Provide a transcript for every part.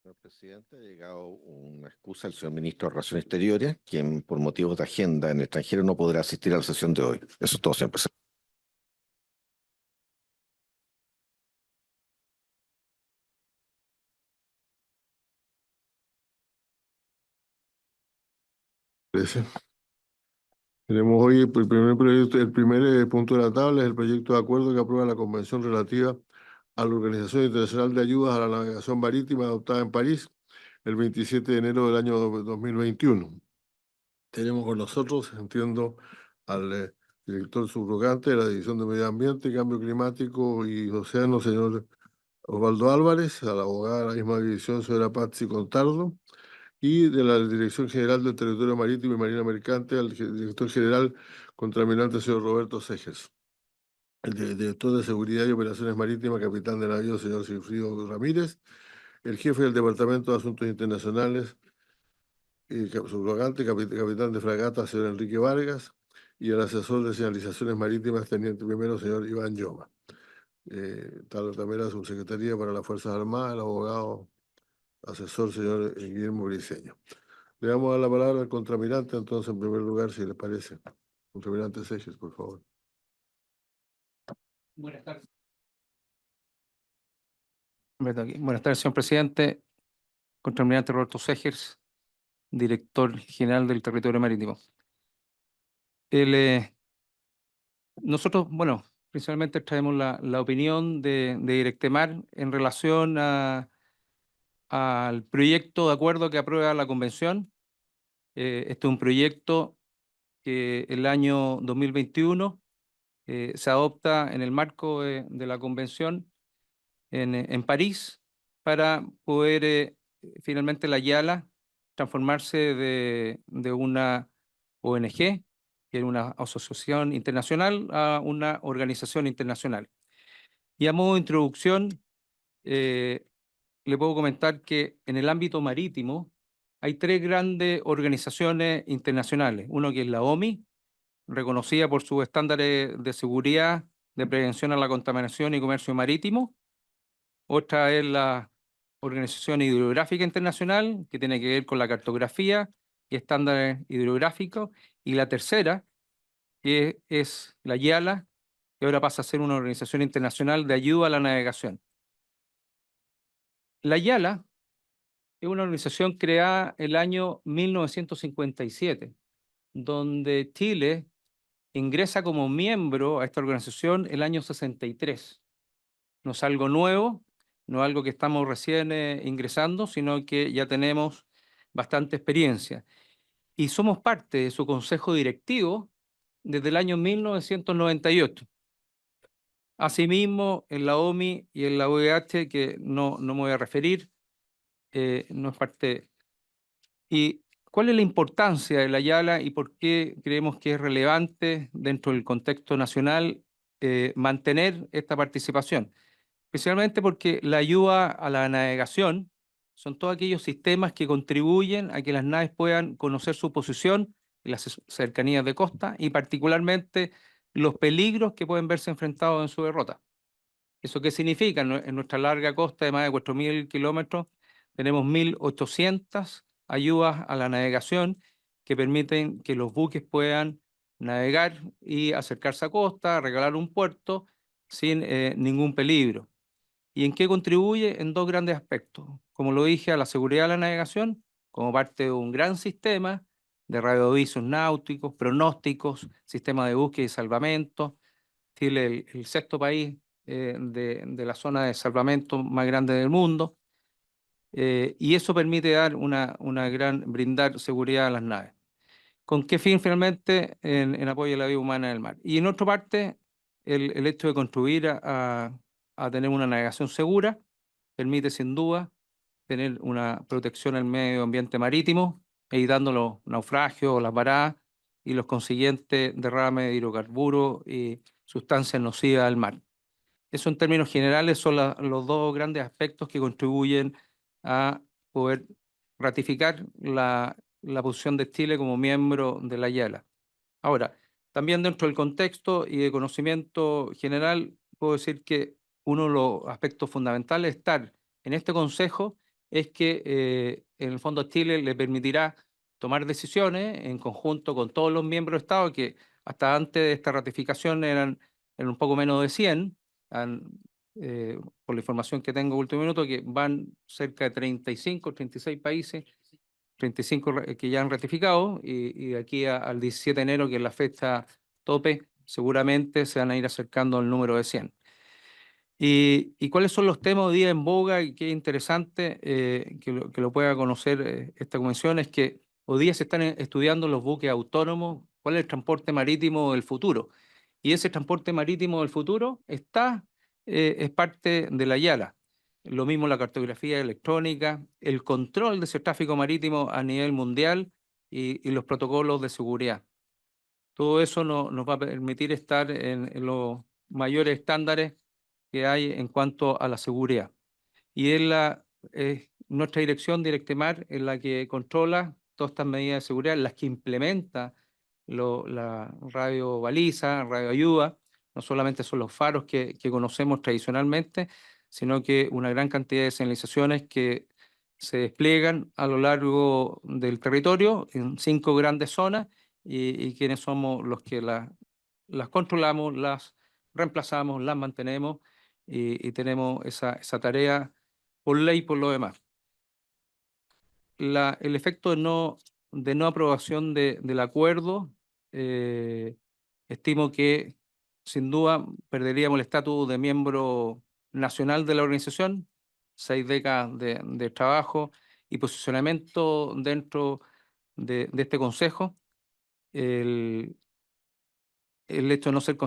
Señor presidente, ha llegado una excusa al señor ministro de Relaciones Exteriores, quien por motivos de agenda en el extranjero no podrá asistir a la sesión de hoy. Eso es todo, señor presidente. Parece. Tenemos hoy el primer proyecto, el primer punto de la tabla es el proyecto de acuerdo que aprueba la Convención relativa a la Organización Internacional de Ayudas a la Navegación Marítima adoptada en París el 27 de enero del año 2021. Tenemos con nosotros, entiendo, al director subrogante de la División de Medio Ambiente, Cambio Climático y Océano, señor Osvaldo Álvarez, a la abogada de la misma división, señora Patsy Contardo, y de la Dirección General del Territorio Marítimo y Marina Mercante al director general contraalmirante señor Roberto Segers. El director de Seguridad y Operaciones Marítimas, capitán de navío, señor Sigfrido Ramírez, el jefe del Departamento de Asuntos Internacionales, subrogante, capitán de fragata, señor Enrique Vargas, y el asesor de señalizaciones marítimas, teniente primero, señor Iván Lloma. También la subsecretaría para las Fuerzas Armadas, el abogado asesor, señor Guillermo Briceño. Le vamos a dar la palabra al contramirante, entonces, en primer lugar, si les parece. Contramirante Segers, por favor. Buenas tardes. Buenas tardes, señor presidente. Contraalmirante Roberto Segers, director general del Territorio Marítimo. Nosotros, principalmente traemos la opinión de Directemar en relación al proyecto de acuerdo que aprueba la Convención. Este es un proyecto que el año 2021 se adopta en el marco de la Convención en París para poder finalmente la YALA transformarse de una ONG, que era una asociación internacional, a una organización internacional. Y a modo de introducción, le puedo comentar que en el ámbito marítimo hay tres grandes organizaciones internacionales. Uno que es la OMI, reconocida por sus estándares de seguridad, de prevención a la contaminación y comercio marítimo. Otra es la Organización Hidrográfica Internacional, que tiene que ver con la cartografía y estándares hidrográficos. Y la tercera, que es la YALA, que ahora pasa a ser una organización internacional de ayuda a la navegación. La YALA es una organización creada el año 1957, donde Chile ingresa como miembro a esta organización el año 63. No es algo nuevo, no es algo que estamos recién ingresando, sino que ya tenemos bastante experiencia. Y somos parte de su consejo directivo desde el año 1998. Asimismo, en la OMI y en la OEH, que no me voy a referir, no es parte. ¿Y cuál es la importancia de la YALA y por qué creemos que es relevante dentro del contexto nacional mantener esta participación? Especialmente porque la ayuda a la navegación son todos aquellos sistemas que contribuyen a que las naves puedan conocer su posición en las cercanías de costa y particularmente los peligros que pueden verse enfrentados en su derrota. ¿Eso qué significa? En nuestra larga costa de más de 4.000 kilómetros tenemos 1.800 ayudas a la navegación que permiten que los buques puedan navegar y acercarse a costa, regalar un puerto sin ningún peligro. ¿Y en qué contribuye? En dos grandes aspectos. Como lo dije, a la seguridad de la navegación, como parte de un gran sistema de radioavisos náuticos, pronósticos, sistema de búsqueda y salvamento. Chile el sexto país de la zona de salvamento más grande del mundo. Y eso permite dar brindar seguridad a las naves. ¿Con qué fin finalmente? En apoyo a la vida humana en el mar. Y en otra parte, el hecho de contribuir a tener una navegación segura permite sin duda tener una protección al medio ambiente marítimo, evitando los naufragios, las varadas y los consiguientes derrames de hidrocarburos y sustancias nocivas al mar. Eso en términos generales son los dos grandes aspectos que contribuyen a poder ratificar la posición de Chile como miembro de la YALA. Ahora, también dentro del contexto y de conocimiento general, puedo decir que uno de los aspectos fundamentales es estar en este consejo es que en el fondo a Chile le permitirá tomar decisiones en conjunto con todos los miembros del Estado, que hasta antes de esta ratificación eran un poco menos de 100, por la información que tengo último minuto, que van cerca de 35, 36 países, 35 que ya han ratificado, y de aquí al 17 de enero, que es la fecha tope, seguramente se van a ir acercando al número de 100. ¿Y cuáles son los temas hoy día en boga? Y qué interesante que lo pueda conocer esta convención, es que hoy día se están estudiando los buques autónomos, cuál es el transporte marítimo del futuro. Y ese transporte marítimo del futuro es parte de la YALA. Lo mismo la cartografía electrónica, el control de ese tráfico marítimo a nivel mundial y los protocolos de seguridad. Todo eso nos va a permitir estar en los mayores estándares que hay en cuanto a la seguridad. Y nuestra dirección, Directemar, es la que controla todas estas medidas de seguridad, las que implementa la radio baliza, radio ayuda. No solamente son los faros que conocemos tradicionalmente, sino que una gran cantidad de señalizaciones que se despliegan a lo largo del territorio en 5 grandes zonas, y quienes somos los que las controlamos, las reemplazamos, las mantenemos, y tenemos esa tarea por ley por lo demás. El efecto de no aprobación del acuerdo, estimo que sin duda perderíamos el estatus de miembro nacional de la organización, 6 décadas de trabajo y posicionamiento dentro de este consejo. El hecho de no ser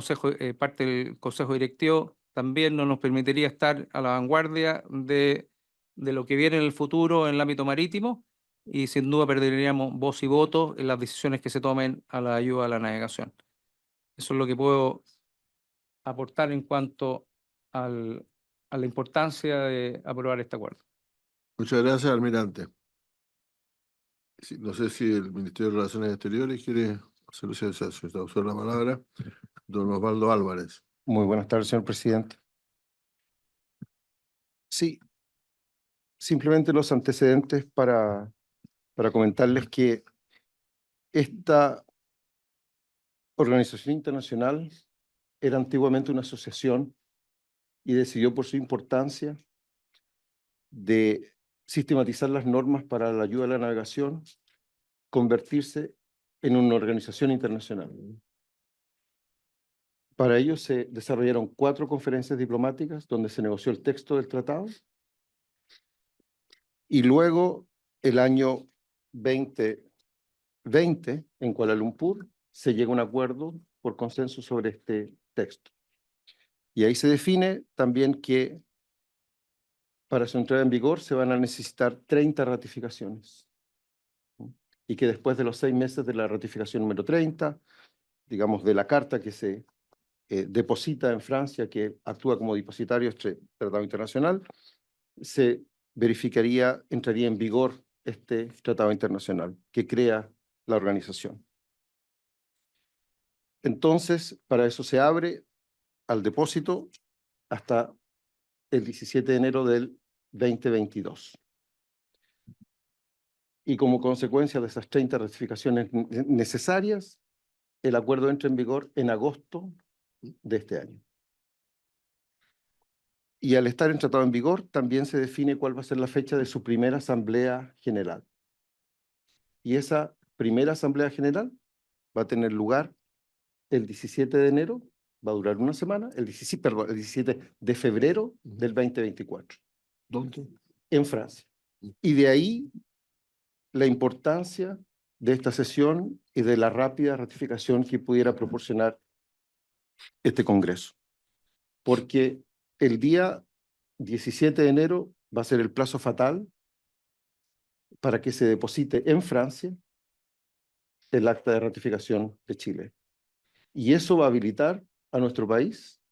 parte del consejo directivo también no nos permitiría estar a la vanguardia de lo que viene en el futuro en el ámbito marítimo, y sin duda perderíamos voz y voto en las decisiones que se tomen a la ayuda a la navegación. Eso es lo que puedo aportar en cuanto a la importancia de aprobar este acuerdo. Muchas gracias, almirante. Sí, no sé si el Ministerio de Relaciones Exteriores quiere hacer la palabra. Don Osvaldo Álvarez. Muy buenas tardes, señor presidente. Sí, simplemente los antecedentes para comentarles que esta organización internacional era antiguamente una asociación y decidió, por su importancia, de sistematizar las normas para la ayuda a la navegación, convertirse en una organización internacional. Para ello se desarrollaron 4 conferencias diplomáticas donde se negoció el texto del tratado, y luego el año 2020 en Kuala Lumpur se llega a un acuerdo por consenso sobre este texto. Y ahí se define también que para su entrada en vigor se van a necesitar 30 ratificaciones. Y que después de los 6 meses de la ratificación número 30, digamos de la carta que se deposita en Francia, que actúa como depositario este tratado internacional, se verificaría, entraría en vigor este tratado internacional que crea la organización. Entonces, para eso se abre al depósito hasta el 17 de enero del 2022. Y como consecuencia de esas 30 ratificaciones necesarias, el acuerdo entra en vigor en agosto de este año. Y al estar tratado en vigor, también se define cuál va a ser la fecha de su primera asamblea general. Y esa primera asamblea general va a tener lugar el 17 de enero, va a durar una semana, el 17 de febrero del 2024. ¿Dónde? En Francia. Y de ahí la importancia de esta sesión y de la rápida ratificación que pudiera proporcionar este Congreso. Porque el día 17 de enero va a ser el plazo fatal para que se deposite en Francia el acta de ratificación de Chile. Y eso va a habilitar a nuestro país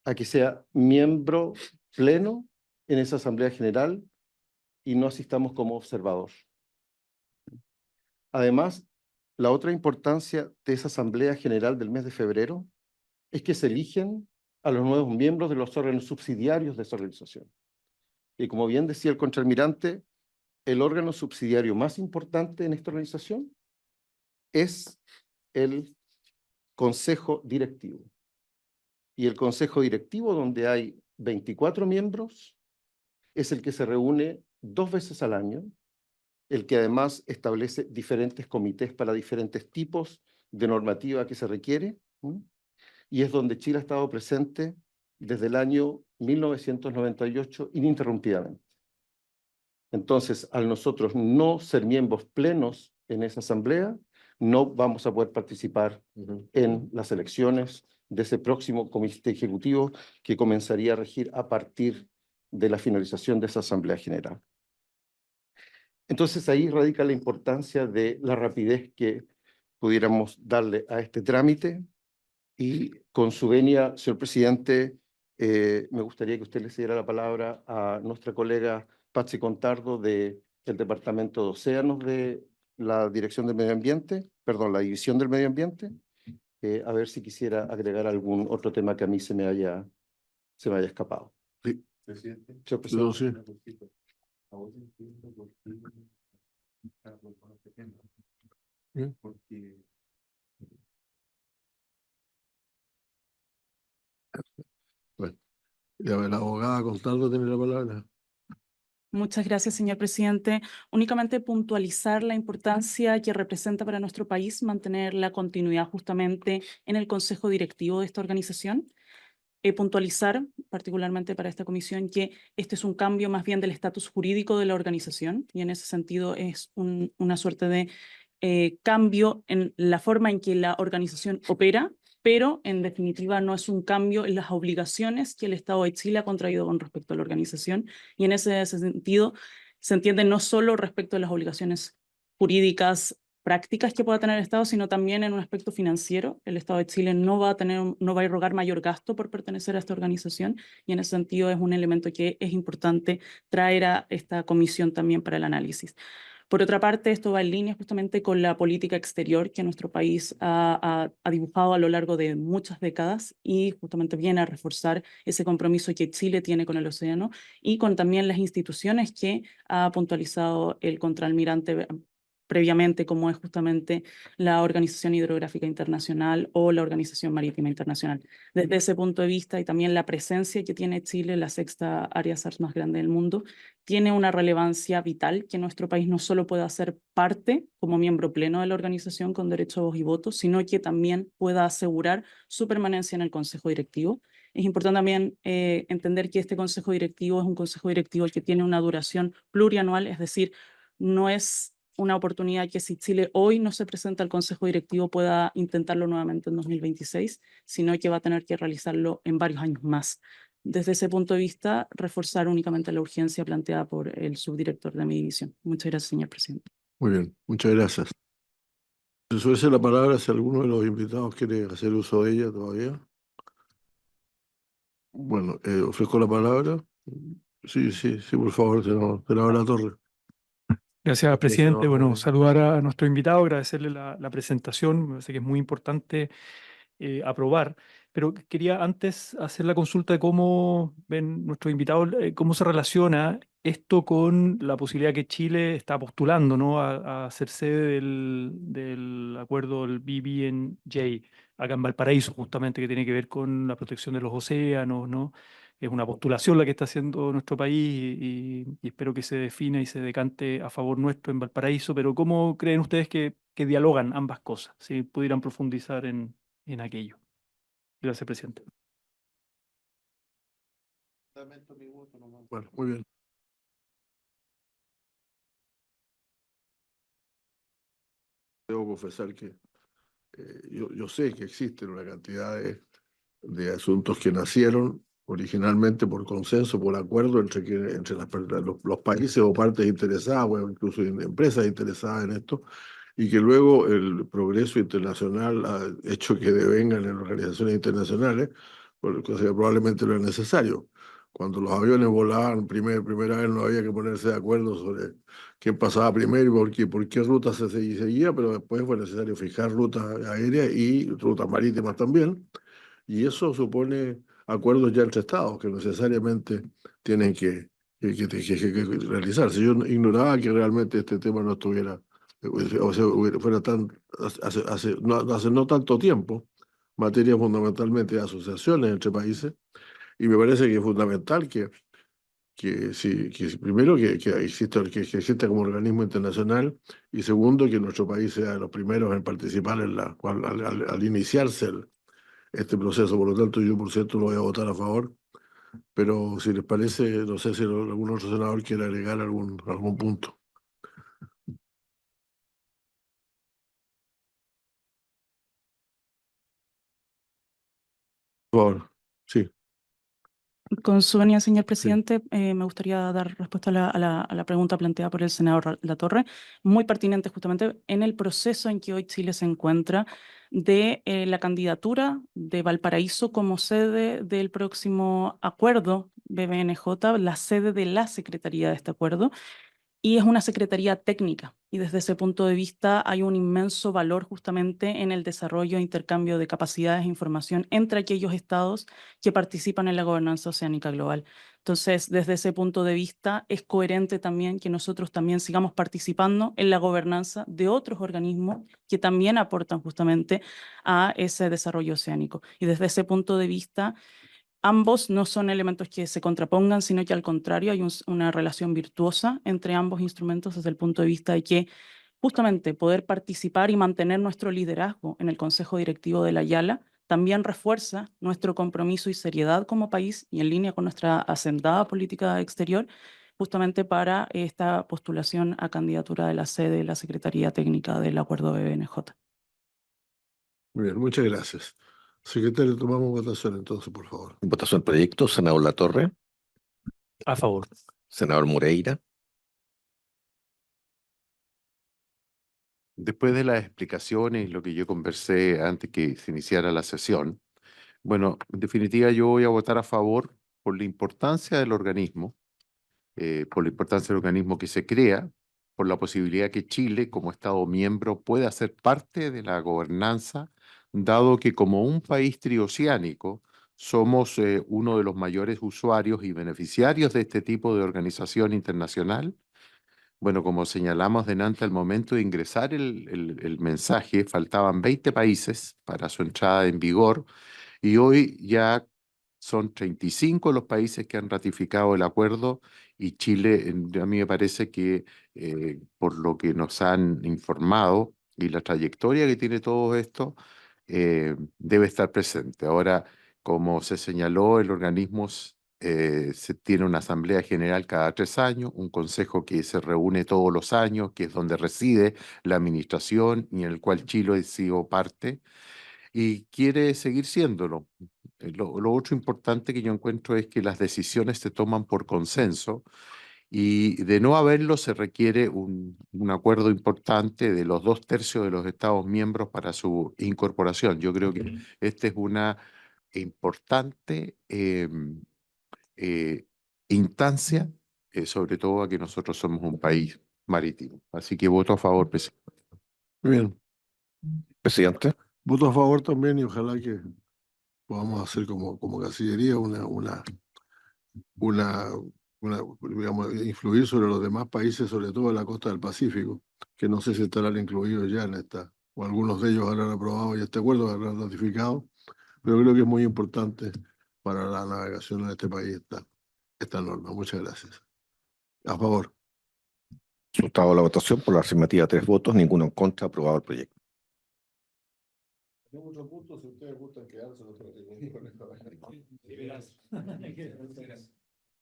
a que sea miembro pleno en esa Asamblea General y no asistamos como observador. Además, la otra importancia de esa Asamblea General del mes de febrero es que se eligen a los nuevos miembros de los órganos subsidiarios de esa organización. Y como bien decía el contraalmirante, el órgano subsidiario más importante en esta organización es el Consejo Directivo. Y el Consejo Directivo, donde hay 24 miembros, es el que se reúne 2 veces al año, el que además establece diferentes comités para diferentes tipos de normativa que se requiere, y es donde Chile ha estado presente desde el año 1998 ininterrumpidamente. Entonces, al nosotros no ser miembros plenos en esa asamblea, no vamos a poder participar en las elecciones de ese próximo comité ejecutivo que comenzaría a regir a partir de la finalización de esa asamblea general. Entonces, ahí radica la importancia de la rapidez que pudiéramos darle a este trámite. Y con su venia, señor presidente, me gustaría que usted le cediera la palabra a nuestra colega Patsy Contardo del Departamento de Océanos de la Dirección del Medio Ambiente, perdón, la División del Medio Ambiente, a ver si quisiera agregar algún otro tema que a mí se me haya escapado. Sí. Presidente. Sí. Bueno, ya la abogada Contardo tiene la palabra. Muchas gracias, señor presidente. Únicamente puntualizar la importancia que representa para nuestro país mantener la continuidad justamente en el consejo directivo de esta organización. Puntualizar, particularmente para esta comisión, que este es un cambio más bien del estatus jurídico de la organización y en ese sentido es una suerte de cambio en la forma en que la organización opera, pero en definitiva no es un cambio en las obligaciones que el Estado de Chile ha contraído con respecto a la organización, y en ese sentido se entiende no solo respecto a las obligaciones jurídicas prácticas que pueda tener el Estado, sino también en un aspecto financiero. El Estado de Chile no va a irrogar mayor gasto por pertenecer a esta organización, y en ese sentido es un elemento que es importante traer a esta comisión también para el análisis. Por otra parte, esto va en línea justamente con la política exterior que nuestro país ha dibujado a lo largo de muchas décadas, y justamente viene a reforzar ese compromiso que Chile tiene con el océano y con también las instituciones que ha puntualizado el contraalmirante previamente, como es justamente la Organización Hidrográfica Internacional o la Organización Marítima Internacional. Desde ese punto de vista, y también la presencia que tiene Chile, la sexta área SARS más grande del mundo, tiene una relevancia vital que nuestro país no solo pueda ser parte como miembro pleno de la organización con derecho a voz y voto, sino que también pueda asegurar su permanencia en el Consejo Directivo. Es importante también entender que este Consejo Directivo es un Consejo Directivo que tiene una duración plurianual, es decir, no es una oportunidad que si Chile hoy no se presenta al Consejo Directivo pueda intentarlo nuevamente en 2026, sino que va a tener que realizarlo en varios años más. Desde ese punto de vista, reforzar únicamente la urgencia planteada por el subdirector de mi división. Muchas gracias, señor presidente. Muy bien, muchas gracias. Les ofrece la palabra si alguno de los invitados quiere hacer uso de ella todavía. Bueno, ofrezco la palabra. Sí, por favor, senador Latorre. Gracias, presidente. Bueno, Latorre. saludar a nuestro invitado, agradecerle la presentación. Me parece que es muy importante aprobar, pero quería antes hacer la consulta de cómo ven nuestros invitados, cómo se relaciona esto con la posibilidad que Chile está postulando, ¿no?, a ser sede del acuerdo del BBNJ acá en Valparaíso, justamente, que tiene que ver con la protección de los océanos, ¿no? Es una postulación la que está haciendo nuestro país y espero que se defina y se decante a favor nuestro en Valparaíso, pero ¿cómo creen ustedes que dialogan ambas cosas? Si pudieran profundizar en aquello. Gracias, presidente. Bueno, muy bien. Debo confesar que yo sé que existen una cantidad de asuntos que nacieron originalmente por consenso, por acuerdo entre los países o partes interesadas, o incluso empresas interesadas en esto, y que luego el progreso internacional ha hecho que devengan en organizaciones internacionales, cosa que probablemente no es necesario. Cuando los aviones volaban primera vez no había que ponerse de acuerdo sobre quién pasaba primero y por qué ruta se seguía, pero después fue necesario fijar rutas aéreas y rutas marítimas también, y eso supone acuerdos ya entre estados que necesariamente tienen que que realizarse. Yo ignoraba que realmente este tema no estuviera, o sea, fuera tan, hace no tanto tiempo, materia fundamentalmente de asociaciones entre países, y me parece que es fundamental primero que exista como organismo internacional, y segundo que nuestro país sea de los primeros en participar al iniciarse este proceso. Por lo tanto, yo por cierto lo voy a votar a favor, pero si les parece, no sé si algún otro senador quiere agregar algún punto. Por favor, sí. Con su venia, señor presidente, me gustaría dar respuesta a la pregunta planteada por el senador Latorre, muy pertinente justamente en el proceso en que hoy Chile se encuentra de la candidatura de Valparaíso como sede del próximo acuerdo BBNJ, la sede de la Secretaría de este acuerdo. Y es una secretaría técnica, y desde ese punto de vista hay un inmenso valor justamente en el desarrollo e intercambio de capacidades e información entre aquellos estados que participan en la gobernanza oceánica global. Entonces, desde ese punto de vista, es coherente también que nosotros también sigamos participando en la gobernanza de otros organismos que también aportan justamente a ese desarrollo oceánico. Y desde ese punto de vista, ambos no son elementos que se contrapongan, sino que al contrario hay una relación virtuosa entre ambos instrumentos desde el punto de vista de que justamente poder participar y mantener nuestro liderazgo en el Consejo Directivo de la Yala también refuerza nuestro compromiso y seriedad como país y en línea con nuestra hacendada política exterior, justamente para esta postulación a candidatura de la sede de la Secretaría Técnica del Acuerdo BBNJ. Muy bien, muchas gracias. Secretario, tomamos votación entonces, por favor. En votación el proyecto, senador Latorre, A favor. senador Moreira, Después de las explicaciones, lo que yo conversé antes que se iniciara la sesión, bueno, en definitiva yo voy a votar a favor por la importancia del organismo, por la importancia del organismo que se crea, por la posibilidad que Chile, como Estado miembro, pueda ser parte de la gobernanza, dado que como un país trioceánico somos uno de los mayores usuarios y beneficiarios de este tipo de organización internacional. Bueno, como señalamos delante, al momento de ingresar el mensaje, faltaban 20 países para su entrada en vigor y hoy ya son 35 los países que han ratificado el acuerdo y Chile, a mí me parece que por lo que nos han informado y la trayectoria que tiene todo esto, debe estar presente. Ahora, como se señaló, el organismo se tiene una asamblea general cada 3 años, un consejo que se reúne todos los años, que es donde reside la administración y en el cual Chile ha sido parte y quiere seguir siéndolo. Lo otro importante que yo encuentro es que las decisiones se toman por consenso y de no haberlo se requiere un acuerdo importante de los 2/3 de los Estados miembros para su incorporación. Yo creo que esta es una importante eh, instancia, sobre todo a que nosotros somos un país marítimo. Así que voto a favor, presidente. Muy bien, presidente. voto a favor también y ojalá que podamos hacer como Cancillería digamos, influir sobre los demás países, sobre todo de la costa del Pacífico, que no sé si estarán incluidos ya en esta, o algunos de ellos habrán aprobado ya este acuerdo, habrán ratificado, pero creo que es muy importante para la navegación en este país esta norma. Muchas gracias. A favor. Resultado de la votación por la afirmativa 3 votos, ninguno en contra, aprobado el proyecto. Tenemos otro punto, si ustedes gustan quedarse, no tengo ningún problema.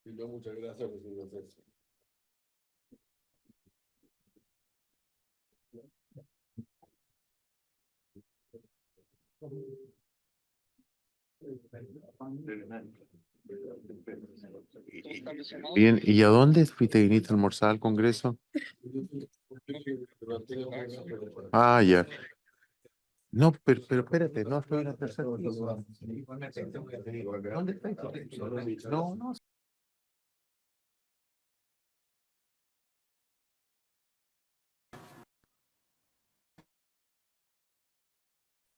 Y no, muchas gracias, presidente. Bien, ¿y a dónde fuiste a viniste a almorzar al Congreso? Ah, ya. No, pero espérate, no estoy en el tercer piso. ¿Dónde estáis? No, no.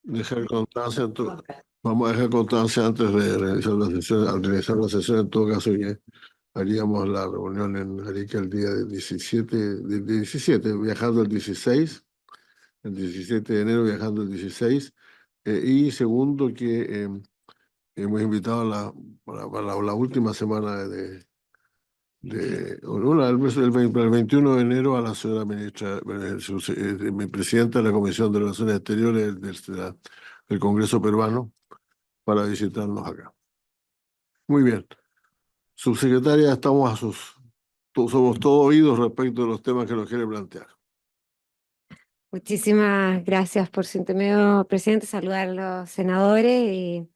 Dejar constancia, vamos a dejar constancia antes de realizar la sesión, al realizar la sesión, en todo caso, que haríamos la reunión en Arica el día 17, viajando el 16, el 17 de enero viajando el 16, y segundo que hemos invitado para la última semana el 21 de enero a la señora ministra, mi presidenta de la Comisión de Relaciones Exteriores del Congreso peruano, para visitarnos acá. Muy bien. Subsecretaria, somos todos oídos respecto a los temas que nos quiere plantear. Muchísimas gracias por su intermedio, presidente. Saludar a los senadores y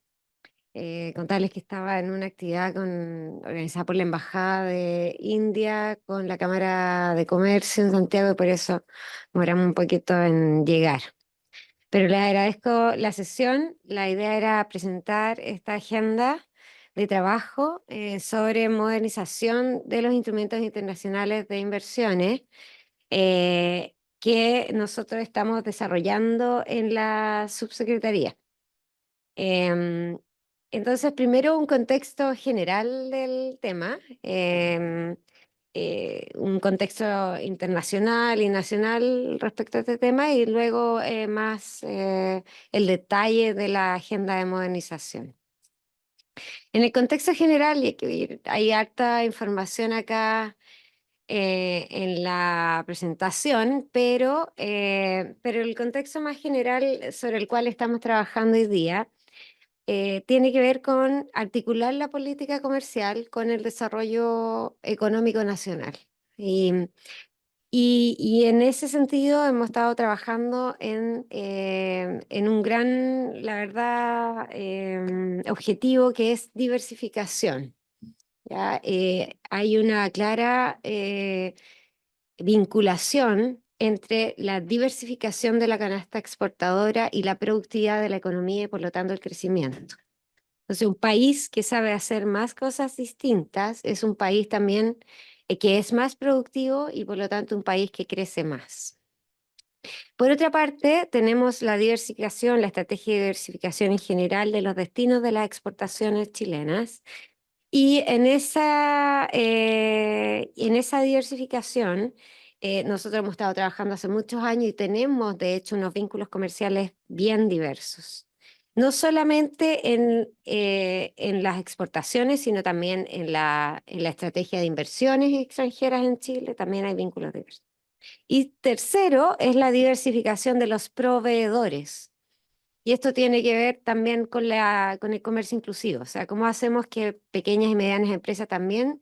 contarles que estaba en una actividad organizada por la Embajada de India con la Cámara de Comercio en Santiago y por eso demoramos un poquito en llegar. Pero les agradezco la sesión. La idea era presentar esta agenda de trabajo sobre modernización de los instrumentos internacionales de inversiones que nosotros estamos desarrollando en la subsecretaría. Entonces, primero un contexto general del tema, un contexto internacional y nacional respecto a este tema y luego más el detalle de la agenda de modernización. En el contexto general, y hay harta información acá en la presentación, pero el contexto más general sobre el cual estamos trabajando hoy día tiene que ver con articular la política comercial con el desarrollo económico nacional. Y en ese sentido hemos estado trabajando en un gran, la verdad, objetivo que es diversificación. ¿Ya? Hay una clara vinculación entre la diversificación de la canasta exportadora y la productividad de la economía y por lo tanto el crecimiento. Entonces, un país que sabe hacer más cosas distintas es un país también que es más productivo y por lo tanto un país que crece más. Por otra parte, tenemos la diversificación, la estrategia de diversificación en general de los destinos de las exportaciones chilenas. Y en esa diversificación, nosotros hemos estado trabajando hace muchos años y tenemos, de hecho, unos vínculos comerciales bien diversos. No solamente en las exportaciones, sino también en la estrategia de inversiones extranjeras en Chile, también hay vínculos diversos. Y tercero es la diversificación de los proveedores. Y esto tiene que ver también con el comercio inclusivo, o sea, cómo hacemos que pequeñas y medianas empresas también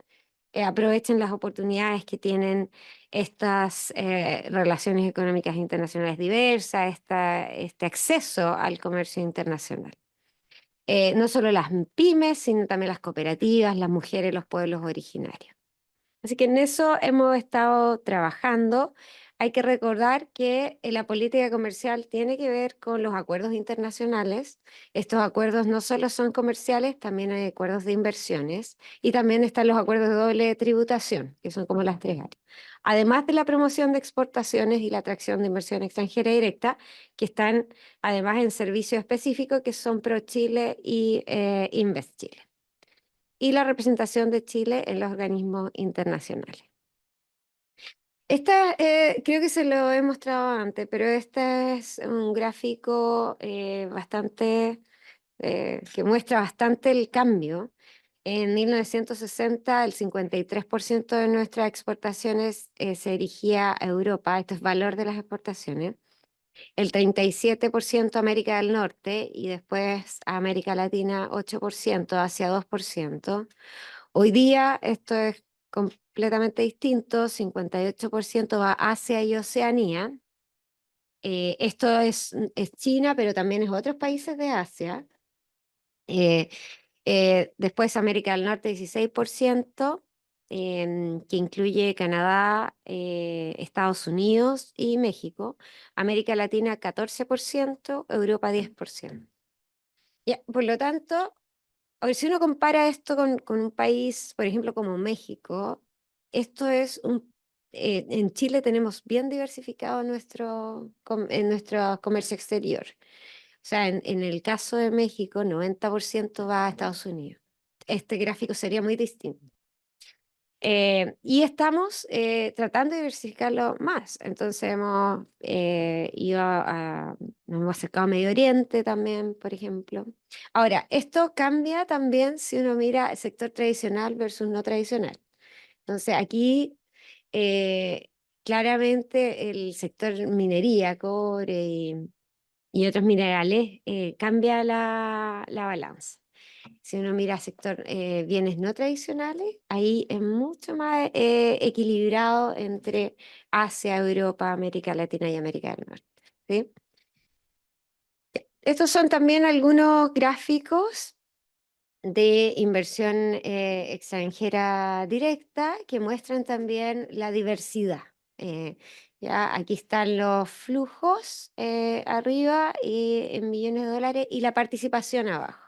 aprovechen las oportunidades que tienen estas relaciones económicas internacionales diversas, este acceso al comercio internacional. No solo las pymes, sino también las cooperativas, las mujeres, los pueblos originarios. Así que en eso hemos estado trabajando. Hay que recordar que la política comercial tiene que ver con los acuerdos internacionales. Estos acuerdos no solo son comerciales, también hay acuerdos de inversiones y también están los acuerdos de doble tributación, que son como las tres áreas. Además de la promoción de exportaciones y la atracción de inversión extranjera directa, que están además en servicios específicos que son ProChile y Invest Chile. Y la representación de Chile en los organismos internacionales. Creo que se lo he mostrado antes, pero este es un gráfico que muestra bastante el cambio. En 1960, el 53% de nuestras exportaciones se dirigía a Europa, esto es valor de las exportaciones, el 37% a América del Norte y después a América Latina 8%, Asia 2%. Hoy día esto es completamente distinto, 58% va a Asia y Oceanía. Esto es China, pero también es otros países de Asia. Después América del Norte 16%, que incluye Canadá, Estados Unidos y México. América Latina 14%, Europa 10%. Ya, por lo tanto, a ver, si uno compara esto con un país, por ejemplo, como México, esto es en Chile tenemos bien diversificado nuestro comercio exterior. O sea, en el caso de México, 90% va a Estados Unidos. Este gráfico sería muy distinto. Y estamos tratando de diversificarlo más. Entonces hemos nos hemos acercado a Medio Oriente también, por ejemplo. Ahora, esto cambia también si uno mira el sector tradicional versus no tradicional. Entonces aquí claramente el sector minería, cobre y otros minerales cambia la balanza. Si uno mira sector bienes no tradicionales, ahí es mucho más equilibrado entre Asia, Europa, América Latina y América del Norte. ¿Sí? Estos son también algunos gráficos de inversión extranjera directa que muestran también la diversidad. Ya aquí están los flujos arriba y en millones de dólares y la participación abajo.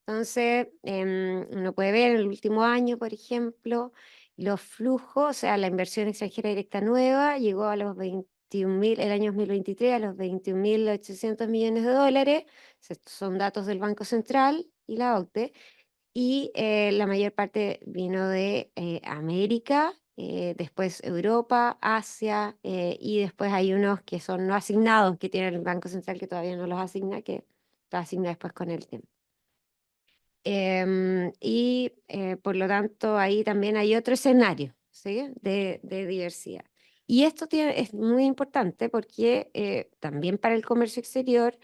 Entonces, uno puede ver en el último año, por ejemplo, los flujos, o sea, la inversión extranjera directa nueva llegó a los 21.000, el año 2023, a los 21.800 millones de dólares. Estos son datos del Banco Central y la OCDE. Y la mayor parte vino de América, después Europa, Asia, y después hay unos que son no asignados, que tiene el Banco Central que todavía no los asigna, que los asigna después con el tiempo. Y por lo tanto ahí también hay otro escenario, ¿sí? de diversidad. Y esto es muy importante porque también para el comercio exterior,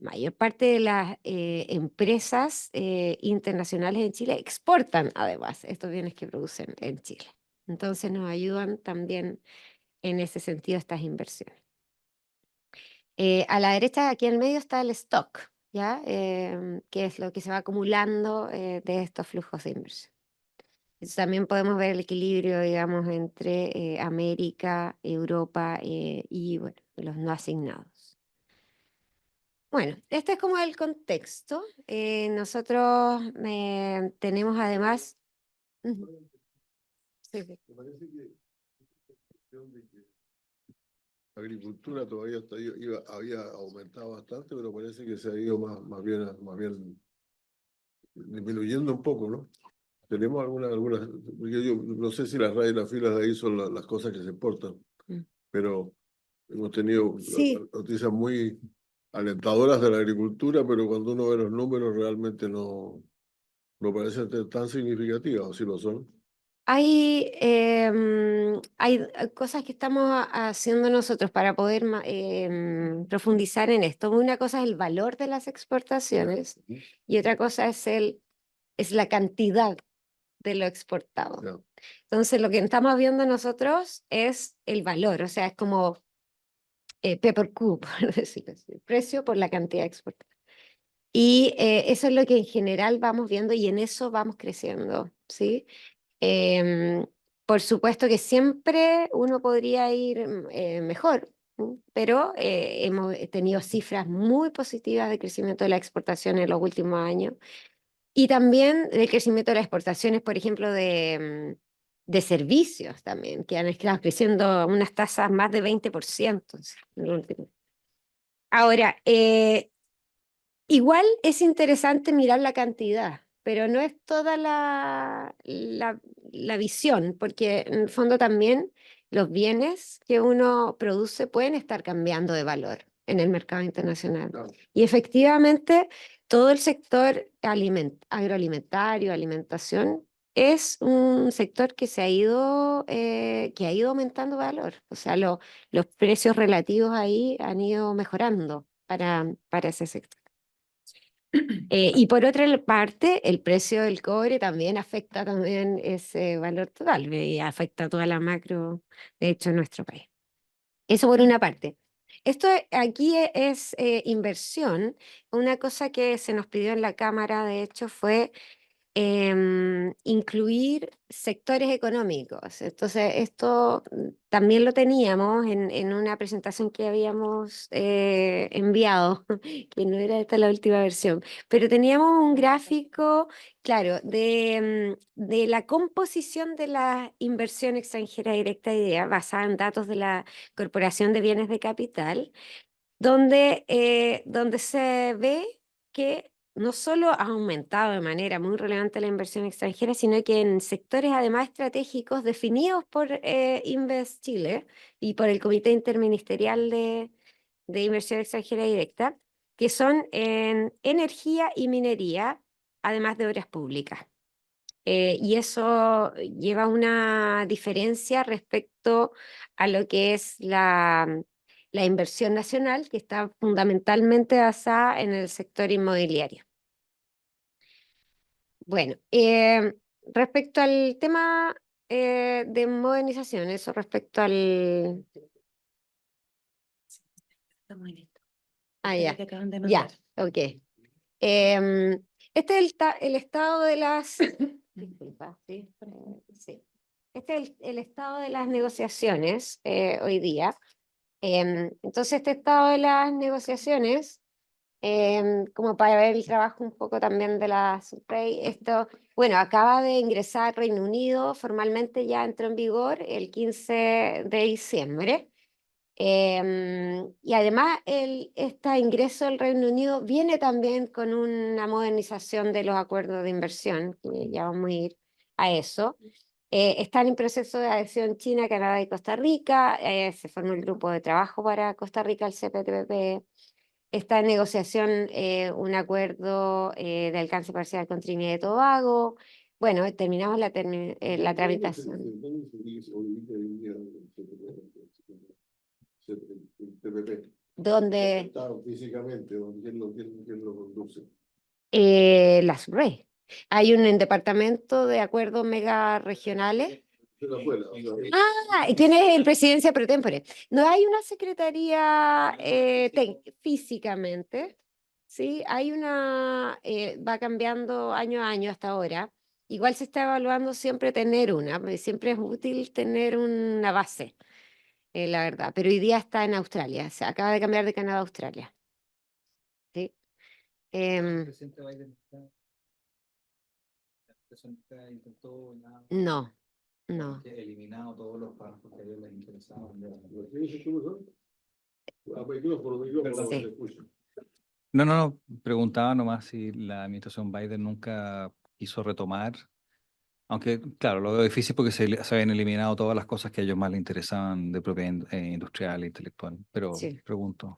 mayor parte de las empresas internacionales en Chile exportan además estos bienes que producen en Chile. Entonces nos ayudan también en ese sentido estas inversiones. A la derecha, aquí en medio, está el stock, ¿ya? Que es lo que se va acumulando de estos flujos de inversión. Entonces, también podemos ver el equilibrio, digamos, entre América, Europa y bueno, los no asignados. Bueno, este es como el contexto. Nosotros tenemos además... Ujú. Sí, sí. Me parece que la agricultura todavía había aumentado bastante, pero parece que se ha ido más bien disminuyendo un poco, ¿no? Tenemos algunas, yo no sé si las rayas y las filas de ahí son las cosas que se exportan, Mm. pero hemos tenido Sí. noticias muy alentadoras de la agricultura, pero cuando uno ve los números realmente no parecen tan significativas, o si lo son. Hay cosas que estamos haciendo nosotros para poder profundizar en esto. Una cosa es el valor de las exportaciones y otra cosa es la cantidad de lo exportado. Ya. Entonces, lo que estamos viendo nosotros es el valor, o sea, es como P por Q, por decirlo así, el precio por la cantidad exportada. Y eso es lo que en general vamos viendo y en eso vamos creciendo, ¿sí? Por supuesto que siempre uno podría ir mejor, pero hemos tenido cifras muy positivas de crecimiento de la exportación en los últimos años y también de crecimiento de las exportaciones, por ejemplo, de servicios también, que han estado creciendo a unas tasas más de 20% en el último. Ahora, igual es interesante mirar la cantidad, pero no es toda la visión, porque en el fondo también los bienes que uno produce pueden estar cambiando de valor en el mercado internacional. Claro. Y efectivamente, todo el sector agroalimentario, alimentación, es un sector que ha ido aumentando valor. O sea, los precios relativos ahí han ido mejorando para ese sector. Y por otra parte, el precio del cobre también afecta también ese valor total y afecta a toda la macro, de hecho, en nuestro país. Eso por una parte. Esto aquí es inversión. Una cosa que se nos pidió en la Cámara, de hecho, fue incluir sectores económicos. Entonces, esto también lo teníamos en una presentación que habíamos enviado, que no era esta la última versión, pero teníamos un gráfico, claro, de la composición de la inversión extranjera directa IDEA, basada en datos de la Corporación de Bienes de Capital, donde se ve que no solo ha aumentado de manera muy relevante la inversión extranjera, sino que en sectores además estratégicos definidos por Invest Chile y por el Comité Interministerial de Inversión Extranjera Directa, que son en energía y minería, además de obras públicas. Y eso lleva una diferencia respecto a lo que es la inversión nacional, que está fundamentalmente basada en el sector inmobiliario. Bueno, respecto al tema de modernizaciones o respecto al... Estamos en esto. Ah, Es lo ya, que acaban de ya, mandar. ok. Este es el estado de las... Disculpa, sí, sí. Este es el estado de las negociaciones hoy día. Entonces, este estado de las negociaciones, como para ver el trabajo un poco también de la SUPREI, esto, bueno, acaba de ingresar Reino Unido, formalmente ya entró en vigor el 15 de diciembre. Y además, este ingreso del Reino Unido viene también con una modernización de los acuerdos de inversión, que ya vamos a ir a eso. Están en proceso de adhesión China, Canadá y Costa Rica. Se formó el grupo de trabajo para Costa Rica, el CPTPP. Está en negociación un acuerdo de alcance parcial con Trinidad y Tobago. Bueno, terminamos la tramitación. Donde Físicamente, ¿quién lo conduce? la SURREI. Hay un departamento de acuerdos mega regionales. Ah, y tiene el presidencia pro tempore. No hay una secretaría físicamente, ¿sí? Hay una, va cambiando año a año hasta ahora. Igual se está evaluando siempre tener una, porque siempre es útil tener una base, la verdad. Pero hoy día está en Australia, se acaba de cambiar de Canadá a Australia. ¿Sí? No, no. Eliminado todos los bancos que a ellos les interesaban. Sí. No, preguntaba nomás si la administración Biden nunca quiso retomar, aunque claro, lo veo difícil porque se habían eliminado todas las cosas que a ellos más les interesaban de propiedad industrial e intelectual, pero Sí. pregunto.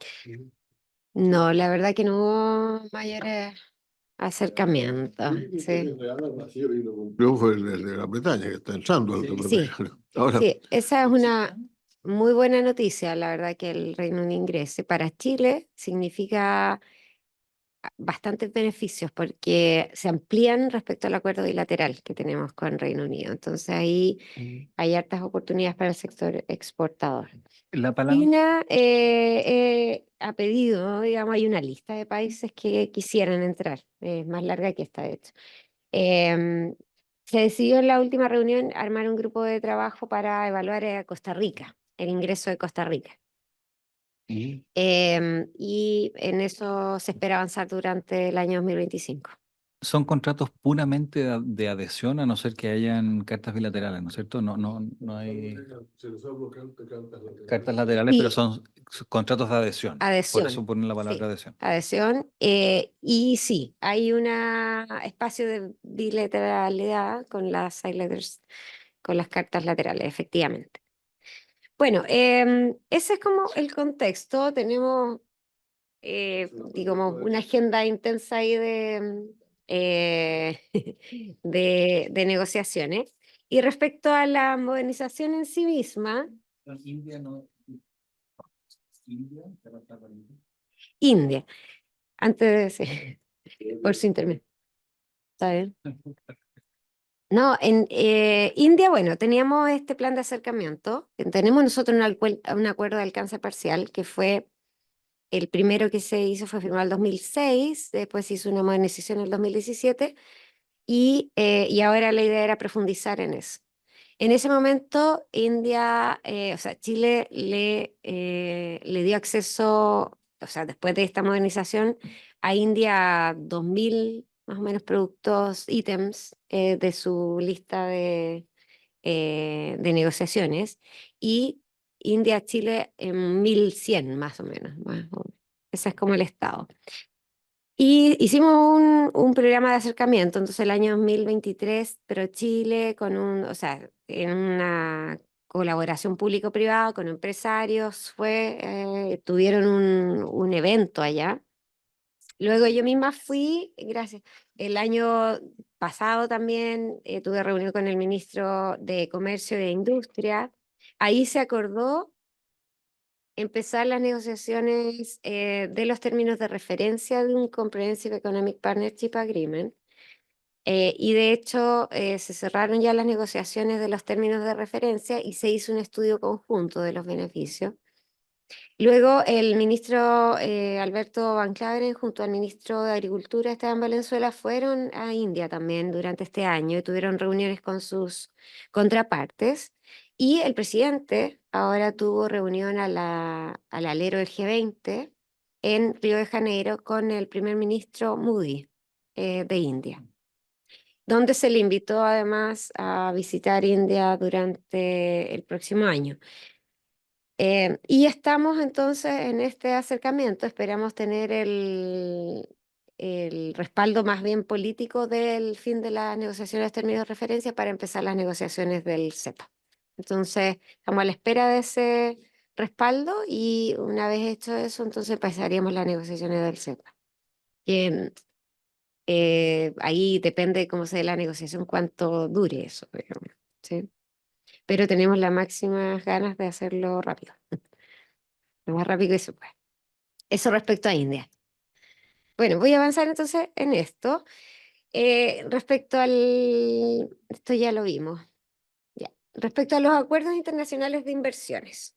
No, la verdad que no hubo mayores acercamientos. Sí. Yo fue el de Gran Bretaña, que está entrando al Sí, Ahora, sí, esa es una muy buena noticia, la verdad, que el Reino Unido ingrese. Para Chile significa bastantes beneficios porque se amplían respecto al acuerdo bilateral que tenemos con Reino Unido. Entonces ahí hay hartas oportunidades para el sector exportador. La palabra. China ha pedido, digamos, hay una lista de países que quisieran entrar, es más larga que esta, de hecho. Se decidió en la última reunión armar un grupo de trabajo para evaluar a Costa Rica, el ingreso de Costa Rica. Y en eso se espera avanzar durante el año 2025. Son contratos puramente de adhesión, a no ser que hayan cartas bilaterales, ¿no es cierto? No hay cartas laterales, Sí. pero son contratos de adhesión. Por Adhesión. eso ponen la palabra Sí, adhesión. adhesión. Y sí, hay un espacio de bilateralidad con las side letters, con las cartas laterales, efectivamente. Bueno, ese es como el contexto. Tenemos, digamos, una agenda intensa ahí de negociaciones. Y respecto a la modernización en sí misma, India, antes de por su intermedio. ¿Está bien? No, en India, bueno, teníamos este plan de acercamiento. Tenemos nosotros un acuerdo de alcance parcial que fue el primero que se hizo, fue firmado en el 2006, después se hizo una modernización en el 2017 y ahora la idea era profundizar en eso. En ese momento, India, o sea, Chile le dio acceso, o sea, después de esta modernización, a India 2.000 más o menos productos, ítems de su lista de negociaciones, y India, Chile en 1.100 más o menos. Ese es como el estado. Y hicimos un programa de acercamiento, entonces el año 2023, ProChile, o sea, en una colaboración público-privada con empresarios, tuvieron un evento allá. Luego yo misma fui, gracias, el año pasado también tuve reunión con el ministro de Comercio e Industria. Ahí se acordó empezar las negociaciones de los términos de referencia de un Comprehensive Economic Partnership Agreement. Y de hecho se cerraron ya las negociaciones de los términos de referencia y se hizo un estudio conjunto de los beneficios. Luego el ministro Alberto Van Claveren junto al ministro de Agricultura Esteban Valenzuela fueron a India también durante este año y tuvieron reuniones con sus contrapartes. Y el presidente ahora tuvo reunión al alero del G20 en Río de Janeiro con el primer ministro Modi de India, donde se le invitó además a visitar India durante el próximo año. Y estamos entonces en este acercamiento, esperamos tener el respaldo más bien político del fin de las negociaciones de términos de referencia para empezar las negociaciones del CEPA. Entonces, estamos a la espera de ese respaldo y una vez hecho eso, entonces empezaríamos las negociaciones del CEPA. Que, ahí depende cómo sea la negociación, cuánto dure eso, digamos, ¿sí? Pero tenemos las máximas ganas de hacerlo rápido. Lo más rápido que se puede. Eso respecto a India. Bueno, voy a avanzar entonces en esto. Respecto esto ya lo vimos. Ya. Respecto a los acuerdos internacionales de inversiones.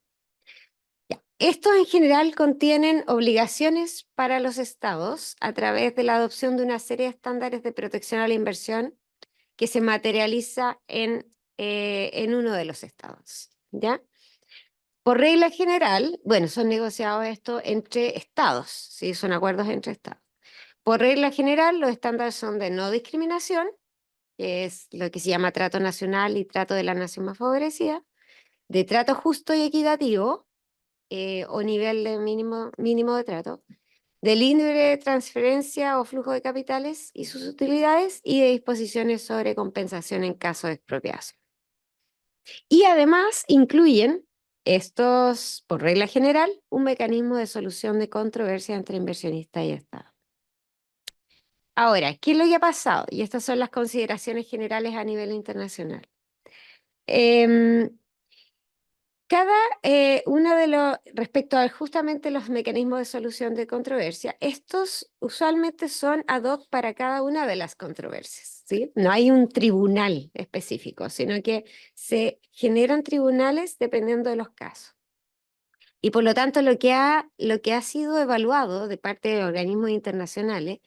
Ya. Estos en general contienen obligaciones para los estados a través de la adopción de una serie de estándares de protección a la inversión que se materializa en uno de los estados. ¿Ya? Por regla general, bueno, son negociados esto entre estados, ¿sí? Son acuerdos entre estados. Por regla general, los estándares son de no discriminación, que es lo que se llama trato nacional y trato de la nación más favorecida, de trato justo y equitativo, o nivel de mínimo de trato, de libre transferencia o flujo de capitales y sus utilidades, y de disposiciones sobre compensación en caso de expropiación. Y además incluyen estos, por regla general, un mecanismo de solución de controversia entre inversionista y Estado. Ahora, ¿qué es lo que ha pasado? Y estas son las consideraciones generales a nivel internacional. Uno de los, respecto a justamente los mecanismos de solución de controversia, estos usualmente son ad hoc para cada una de las controversias, ¿sí? No hay un tribunal específico, sino que se generan tribunales dependiendo de los casos. Y por lo tanto, lo que ha sido evaluado de parte de organismos internacionales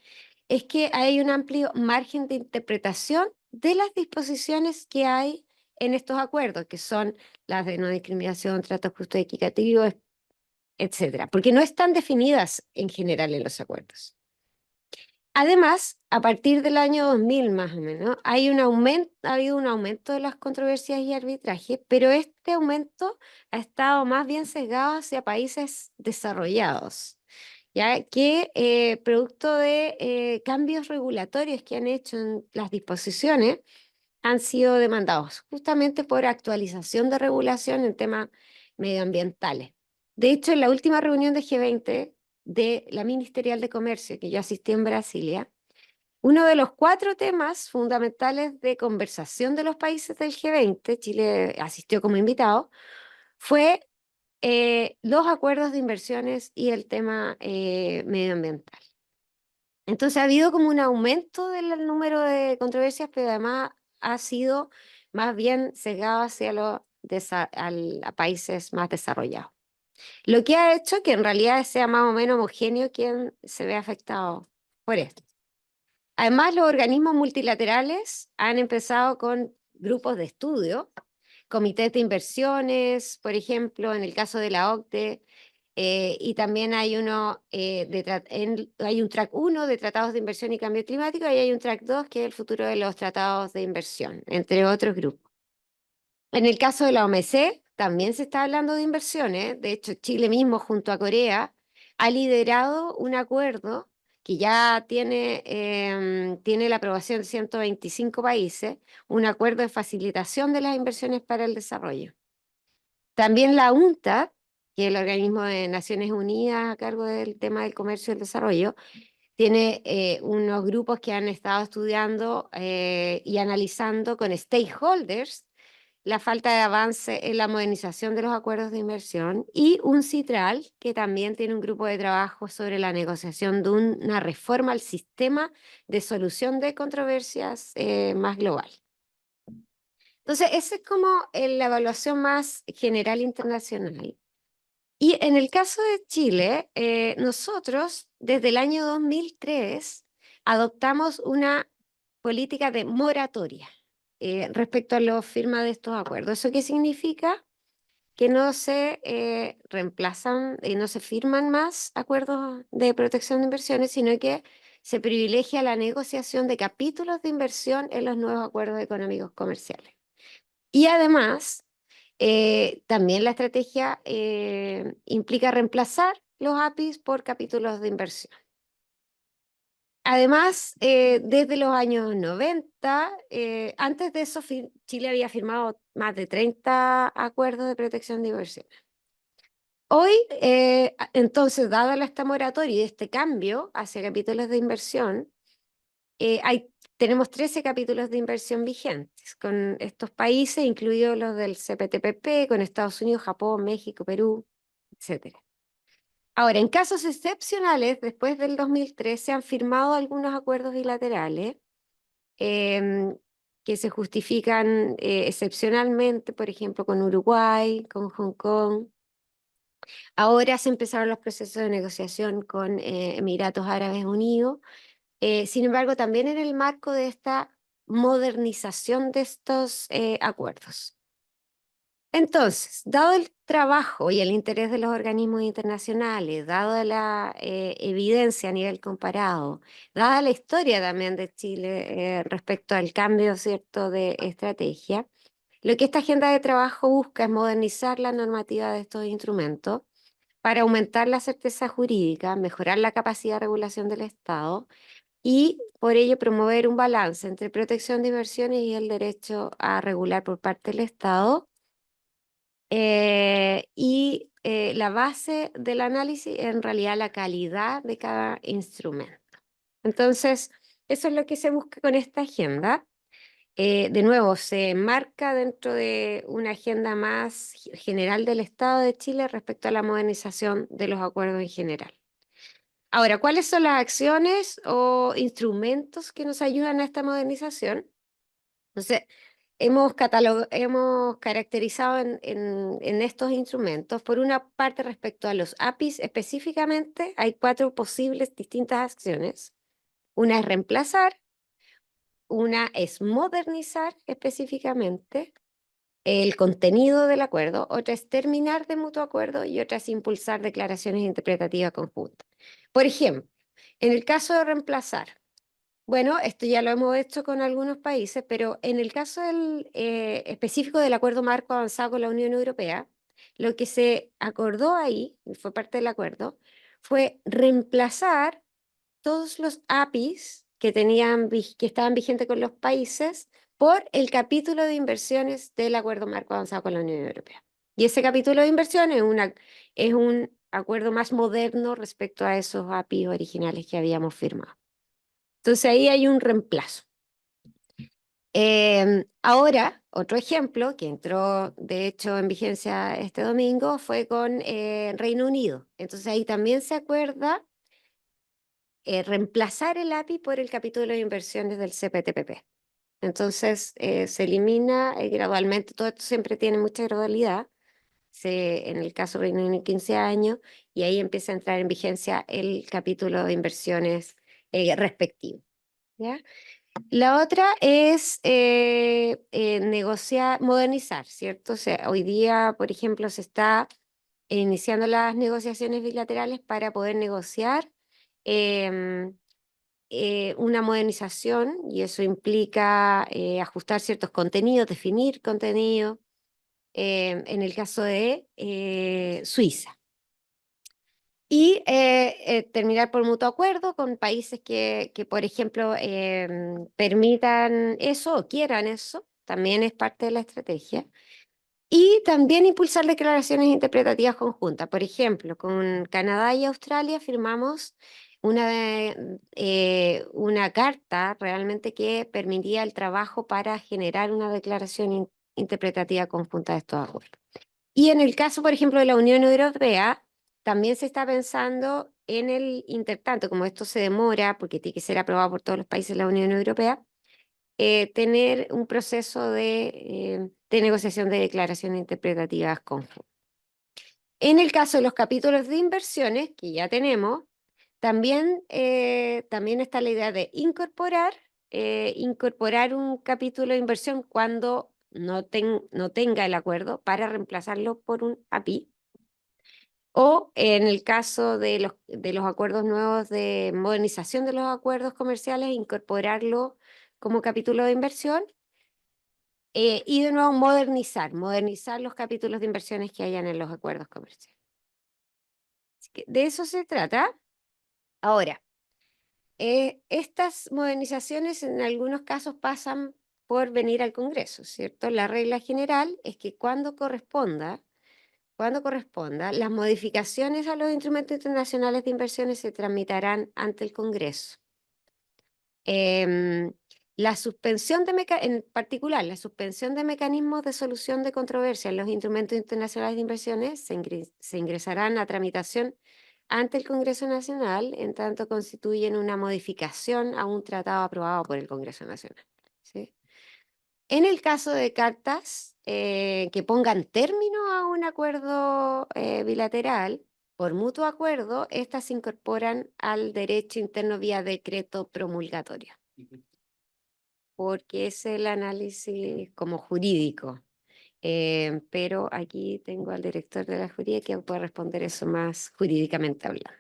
es que hay un amplio margen de interpretación de las disposiciones que hay en estos acuerdos, que son las de no discriminación, trato justo y equitativo, etcétera, porque no están definidas en general en los acuerdos. Además, a partir del año 2000 más o menos, ha habido un aumento de las controversias y arbitrajes, pero este aumento ha estado más bien sesgado hacia países desarrollados, ya que producto de cambios regulatorios que han hecho en las disposiciones, han sido demandados justamente por actualización de regulación en temas medioambientales. De hecho, en la última reunión de G20 de la Ministerial de Comercio, que yo asistí en Brasilia, uno de los 4 temas fundamentales de conversación de los países del G20, Chile asistió como invitado, fue los acuerdos de inversiones y el tema medioambiental. Entonces ha habido como un aumento del número de controversias, pero además ha sido más bien sesgado hacia a países más desarrollados. Lo que ha hecho que en realidad sea más o menos homogéneo quien se ve afectado por esto. Además, los organismos multilaterales han empezado con grupos de estudio, comités de inversiones, por ejemplo, en el caso de la OCDE, y también hay hay un track 1 de tratados de inversión y cambio climático, y hay un track 2 que es el futuro de los tratados de inversión, entre otros grupos. En el caso de la OMC, también se está hablando de inversiones. De hecho, Chile mismo, junto a Corea, ha liderado un acuerdo que ya tiene la aprobación de 125 países, un acuerdo de facilitación de las inversiones para el desarrollo. También la UNCTAD, que es el organismo de Naciones Unidas a cargo del tema del comercio y el desarrollo, tiene unos grupos que han estado estudiando y analizando con stakeholders la falta de avance en la modernización de los acuerdos de inversión, y un CITRAL, que también tiene un grupo de trabajo sobre la negociación de una reforma al sistema de solución de controversias más global. Entonces, esa es como la evaluación más general internacional. Y en el caso de Chile, nosotros desde el año 2003 adoptamos una política de moratoria respecto a la firma de estos acuerdos. ¿Eso qué significa? Que no se reemplazan y no se firman más acuerdos de protección de inversiones, sino que se privilegia la negociación de capítulos de inversión en los nuevos acuerdos económicos comerciales. Y además, también la estrategia implica reemplazar los APIs por capítulos de inversión. Además, desde los años 90, antes de eso, Chile había firmado más de 30 acuerdos de protección de inversiones. Hoy, entonces, dada esta moratoria y este cambio hacia capítulos de inversión, tenemos 13 capítulos de inversión vigentes con estos países, incluidos los del CPTPP, con Estados Unidos, Japón, México, Perú, etc. Ahora, en casos excepcionales, después del 2003 se han firmado algunos acuerdos bilaterales que se justifican excepcionalmente, por ejemplo, con Uruguay, con Hong Kong. Ahora se empezaron los procesos de negociación con Emiratos Árabes Unidos. Sin embargo, también en el marco de esta modernización de estos acuerdos. Entonces, dado el trabajo y el interés de los organismos internacionales, dada la evidencia a nivel comparado, dada la historia también de Chile respecto al cambio, ¿cierto?, de estrategia, lo que esta agenda de trabajo busca es modernizar la normativa de estos instrumentos para aumentar la certeza jurídica, mejorar la capacidad de regulación del Estado y por ello promover un balance entre protección de inversiones y el derecho a regular por parte del Estado. La base del análisis es en realidad la calidad de cada instrumento. Entonces, eso es lo que se busca con esta agenda. De nuevo, se enmarca dentro de una agenda más general del Estado de Chile respecto a la modernización de los acuerdos en general. Ahora, ¿cuáles son las acciones o instrumentos que nos ayudan a esta modernización? Entonces, hemos caracterizado en estos instrumentos, por una parte respecto a los APIs específicamente, hay 4 posibles distintas acciones. Una es reemplazar, una es modernizar específicamente el contenido del acuerdo, otra es terminar de mutuo acuerdo y otra es impulsar declaraciones interpretativas conjuntas. Por ejemplo, en el caso de reemplazar, bueno, esto ya lo hemos hecho con algunos países, pero en el caso específico del Acuerdo Marco Avanzado con la Unión Europea, lo que se acordó ahí, y fue parte del acuerdo, fue reemplazar todos los APIs que estaban vigentes con los países por el capítulo de inversiones del Acuerdo Marco Avanzado con la Unión Europea. Y ese capítulo de inversiones es un acuerdo más moderno respecto a esos APIs originales que habíamos firmado. Entonces ahí hay un reemplazo. Ahora, otro ejemplo que entró de hecho en vigencia este domingo fue con Reino Unido. Entonces ahí también se acuerda reemplazar el API por el capítulo de inversiones del CPTPP. Entonces se elimina gradualmente, todo esto siempre tiene mucha gradualidad. En el caso de Reino Unido 15 años, y ahí empieza a entrar en vigencia el capítulo de inversiones respectivo. ¿Ya? La otra es negociar, modernizar, ¿cierto? O sea, hoy día, por ejemplo, se está iniciando las negociaciones bilaterales para poder negociar una modernización, y eso implica ajustar ciertos contenidos, definir contenido, en el caso de Suiza. Y terminar por mutuo acuerdo con países que por ejemplo, permitan eso o quieran eso, también es parte de la estrategia. Y también impulsar declaraciones interpretativas conjuntas. Por ejemplo, con Canadá y Australia firmamos una carta realmente que permitía el trabajo para generar una declaración interpretativa conjunta de estos acuerdos. Y en el caso, por ejemplo, de la Unión Europea, también se está pensando en el intertanto, como esto se demora, porque tiene que ser aprobado por todos los países de la Unión Europea, tener un proceso de negociación de declaraciones interpretativas conjuntas. En el caso de los capítulos de inversiones, que ya tenemos, también está la idea de incorporar un capítulo de inversión cuando no tenga el acuerdo para reemplazarlo por un API. O en el caso de los acuerdos nuevos de modernización de los acuerdos comerciales, incorporarlo como capítulo de inversión. Y de nuevo modernizar los capítulos de inversiones que hayan en los acuerdos comerciales. Así que de eso se trata. Ahora, estas modernizaciones en algunos casos pasan por venir al Congreso, ¿cierto? La regla general es que cuando corresponda, las modificaciones a los instrumentos internacionales de inversiones se tramitarán ante el Congreso. La suspensión en particular, la suspensión de mecanismos de solución de controversia en los instrumentos internacionales de inversiones se ingresarán a tramitación ante el Congreso Nacional, en tanto constituyen una modificación a un tratado aprobado por el Congreso Nacional, ¿sí? En el caso de cartas que pongan término a un acuerdo bilateral, por mutuo acuerdo, estas se incorporan al derecho interno vía decreto promulgatorio, porque es el análisis como jurídico. Pero aquí tengo al director de la jurídica que puede responder eso más jurídicamente hablando.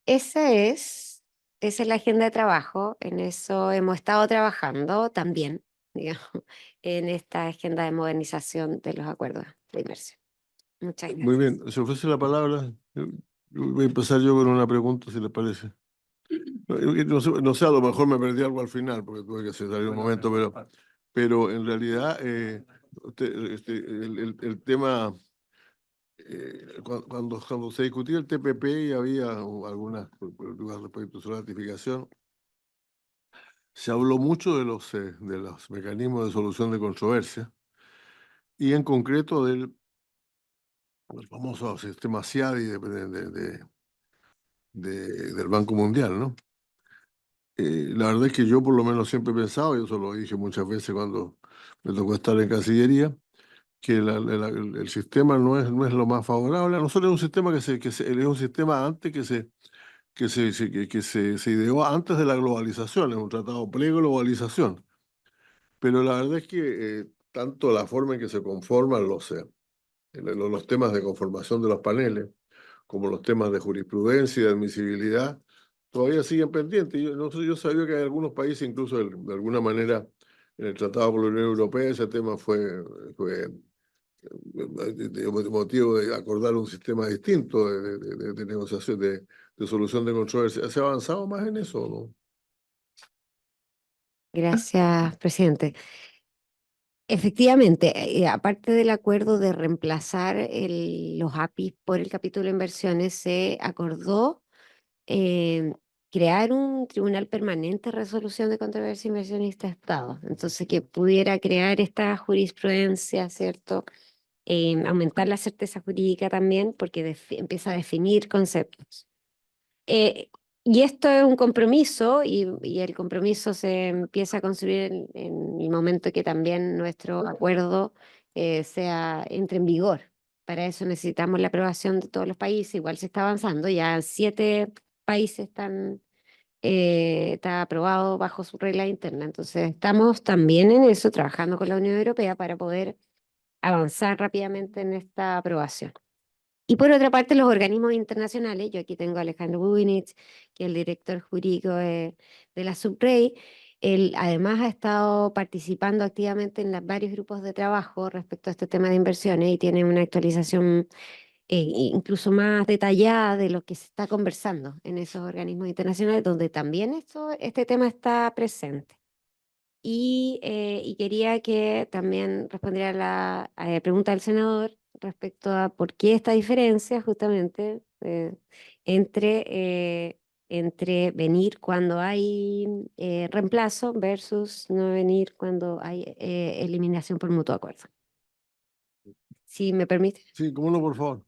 Esa es la agenda de trabajo. En eso hemos estado trabajando también, digamos, en esta agenda de modernización de los acuerdos de inversión. Muchas gracias. Muy bien, se ofrece la palabra. Voy a empezar yo con una pregunta, si les parece. No sé, a lo mejor me perdí algo al final, porque tuve que salir un momento, pero en realidad el tema, cuando se discutía el TPP y había algunas dudas respecto a su ratificación, se habló mucho de los mecanismos de solución de controversia y en concreto del famoso sistema CIADI del Banco Mundial, ¿no? La verdad es que yo por lo menos siempre he pensado, y eso lo dije muchas veces cuando me tocó estar en Cancillería, que el sistema no es lo más favorable. A nosotros es un sistema es un sistema antes que se ideó antes de la globalización, es un tratado pre-globalización. Pero la verdad es que tanto la forma en que se conforman los temas de conformación de los paneles, como los temas de jurisprudencia y de admisibilidad, todavía siguen pendientes. Yo sabía que hay algunos países, incluso de alguna manera, en el Tratado por la Unión Europea, ese tema fue motivo de acordar un sistema distinto de negociación, de solución de controversia. ¿Se ha avanzado más en eso o no? Gracias, presidente. Efectivamente, aparte del acuerdo de reemplazar los APIs por el capítulo de inversiones, se acordó crear un tribunal permanente de resolución de controversia inversionista de Estado. Entonces, que pudiera crear esta jurisprudencia, ¿cierto? Aumentar la certeza jurídica también, porque empieza a definir conceptos. Y esto es un compromiso y el compromiso se empieza a construir en el momento que también nuestro acuerdo entre en vigor. Para eso necesitamos la aprobación de todos los países. Igual se está avanzando, ya 7 países está aprobado bajo su regla interna. Entonces estamos también en eso, trabajando con la Unión Europea para poder avanzar rápidamente en esta aprobación. Y por otra parte, los organismos internacionales, yo aquí tengo a Alejandro Bubinich, que es el director jurídico de la SUBREI. Él además ha estado participando activamente en varios grupos de trabajo respecto a este tema de inversiones y tiene una actualización incluso más detallada de lo que se está conversando en esos organismos internacionales, donde también este tema está presente. Y quería que también respondiera a la pregunta del senador respecto a por qué esta diferencia justamente entre venir cuando hay reemplazo versus no venir cuando hay eliminación por mutuo acuerdo. Si me permite. Sí, cómo no, por favor.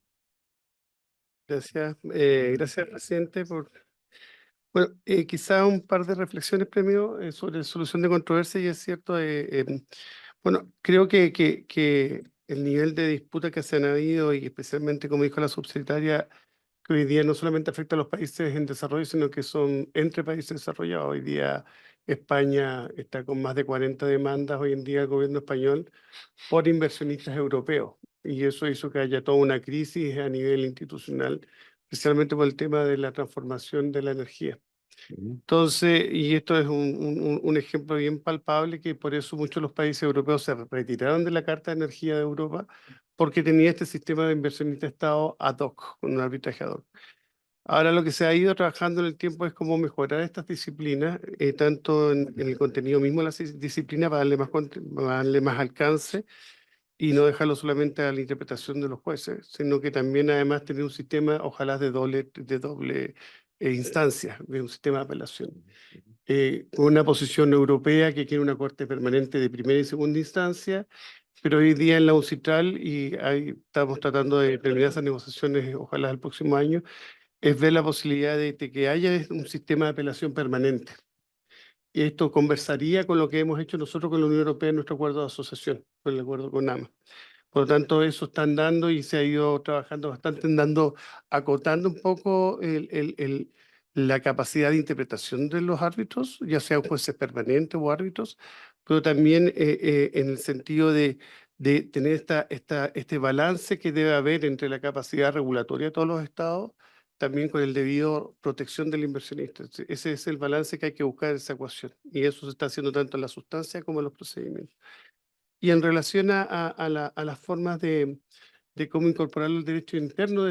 Gracias, gracias, presidente, por... Bueno, quizá un par de reflexiones premio sobre solución de controversia, y es cierto, bueno, creo que el nivel de disputa que se han habido, y especialmente, como dijo la subsecretaria, que hoy día no solamente afecta a los países en desarrollo, sino que son entre países desarrollados. Hoy día España está con más de 40 demandas hoy en día el gobierno español por inversionistas europeos. Y eso hizo que haya toda una crisis a nivel institucional, especialmente por el tema de la transformación de la energía. Entonces, y esto es un ejemplo bien palpable, que por eso muchos de los países europeos se retiraron de la Carta de Energía de Europa, porque tenía este sistema de inversionista Estado ad hoc, con un arbitraje ad hoc. Ahora lo que se ha ido trabajando en el tiempo es cómo mejorar estas disciplinas, tanto en el contenido mismo de las disciplinas, para darle más alcance y no dejarlo solamente a la interpretación de los jueces, sino que también además tener un sistema, ojalá de doble instancia, de un sistema de apelación. Con una posición europea que quiere una corte permanente de primera y segunda instancia, pero hoy día en la UNCITRAL, y ahí estamos tratando de terminar esas negociaciones, ojalá el próximo año, es ver la posibilidad de que haya un sistema de apelación permanente. Y esto conversaría con lo que hemos hecho nosotros con la Unión Europea en nuestro acuerdo de asociación, con el acuerdo con AMA. Por lo tanto, eso están dando, y se ha ido trabajando bastante en acotando un poco la capacidad de interpretación de los árbitros, ya sean jueces permanentes o árbitros, pero también en el sentido de tener este balance que debe haber entre la capacidad regulatoria de todos los estados, también con el debido protección del inversionista. Ese es el balance que hay que buscar en esa ecuación, y eso se está haciendo tanto en la sustancia como en los procedimientos. Y en relación a las formas de cómo incorporar el derecho interno de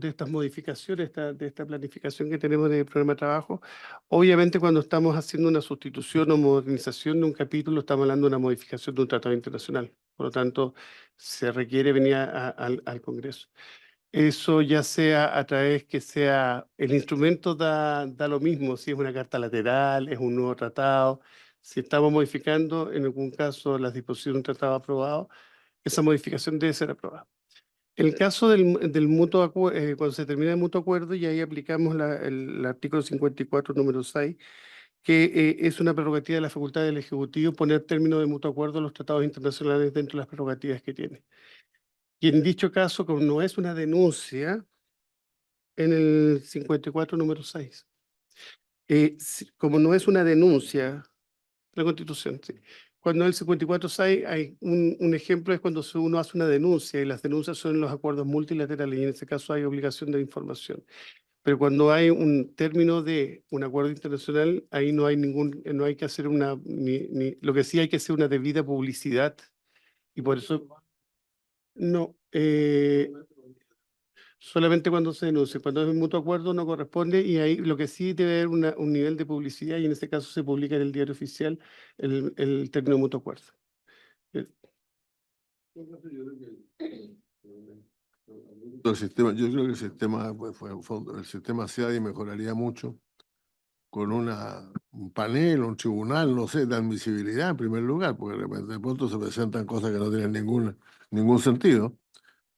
estas modificaciones, de esta planificación que tenemos de programa de trabajo, obviamente cuando estamos haciendo una sustitución o modernización de un capítulo, estamos hablando de una modificación de un tratado internacional. Por lo tanto, se requiere venir al Congreso. Eso ya sea a través que sea, el instrumento da lo mismo, si es una carta lateral, es un nuevo tratado, si estamos modificando en algún caso las disposiciones de un tratado aprobado, esa modificación debe ser aprobada. En el caso del mutuo acuerdo, cuando se termina el mutuo acuerdo, y ahí aplicamos el artículo 54, número 6, que es una prerrogativa de la facultad del Ejecutivo poner término de mutuo acuerdo a los tratados internacionales dentro de las prerrogativas que tiene. Y en dicho caso, como no es una denuncia, en el 54, número 6. Como no es una denuncia, la Constitución, sí. Cuando en el 54.6 hay un ejemplo, es cuando uno hace una denuncia, y las denuncias son en los acuerdos multilaterales, y en ese caso hay obligación de información. Pero cuando hay un término de un acuerdo internacional, ahí no hay que hacer lo que sí hay que hacer una debida publicidad, y por eso no. Solamente cuando se denuncia. Cuando es un mutuo acuerdo no corresponde, y ahí lo que sí debe haber un nivel de publicidad, y en este caso se publica en el diario oficial el término de mutuo acuerdo. Yo creo que el sistema, pues, el sistema CIADI mejoraría mucho con un panel, un tribunal, no sé, de admisibilidad en primer lugar, porque de pronto se presentan cosas que no tienen ningún sentido.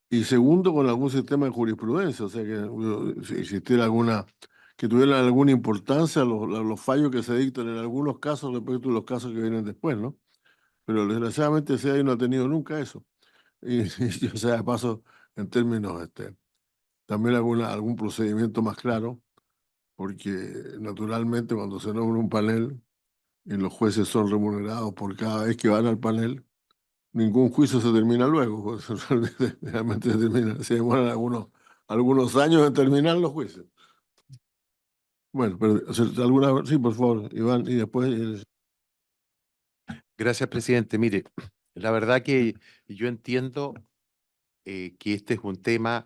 Y segundo, con algún sistema de jurisprudencia, o sea, que si existiera que tuvieran alguna importancia los fallos que se dictan en algunos casos respecto a los casos que vienen después, ¿no? Pero desgraciadamente CIADI no ha tenido nunca eso. Y o sea, de paso, en términos, también algún procedimiento más claro, porque naturalmente cuando se nombra un panel y los jueces son remunerados por cada vez que van al panel, ningún juicio se termina luego, pues, realmente se demoran algunos años en terminar los juicios. Bueno, pero sí, por favor, Iván, y después... Gracias, presidente. Mire, la verdad que yo entiendo que este es un tema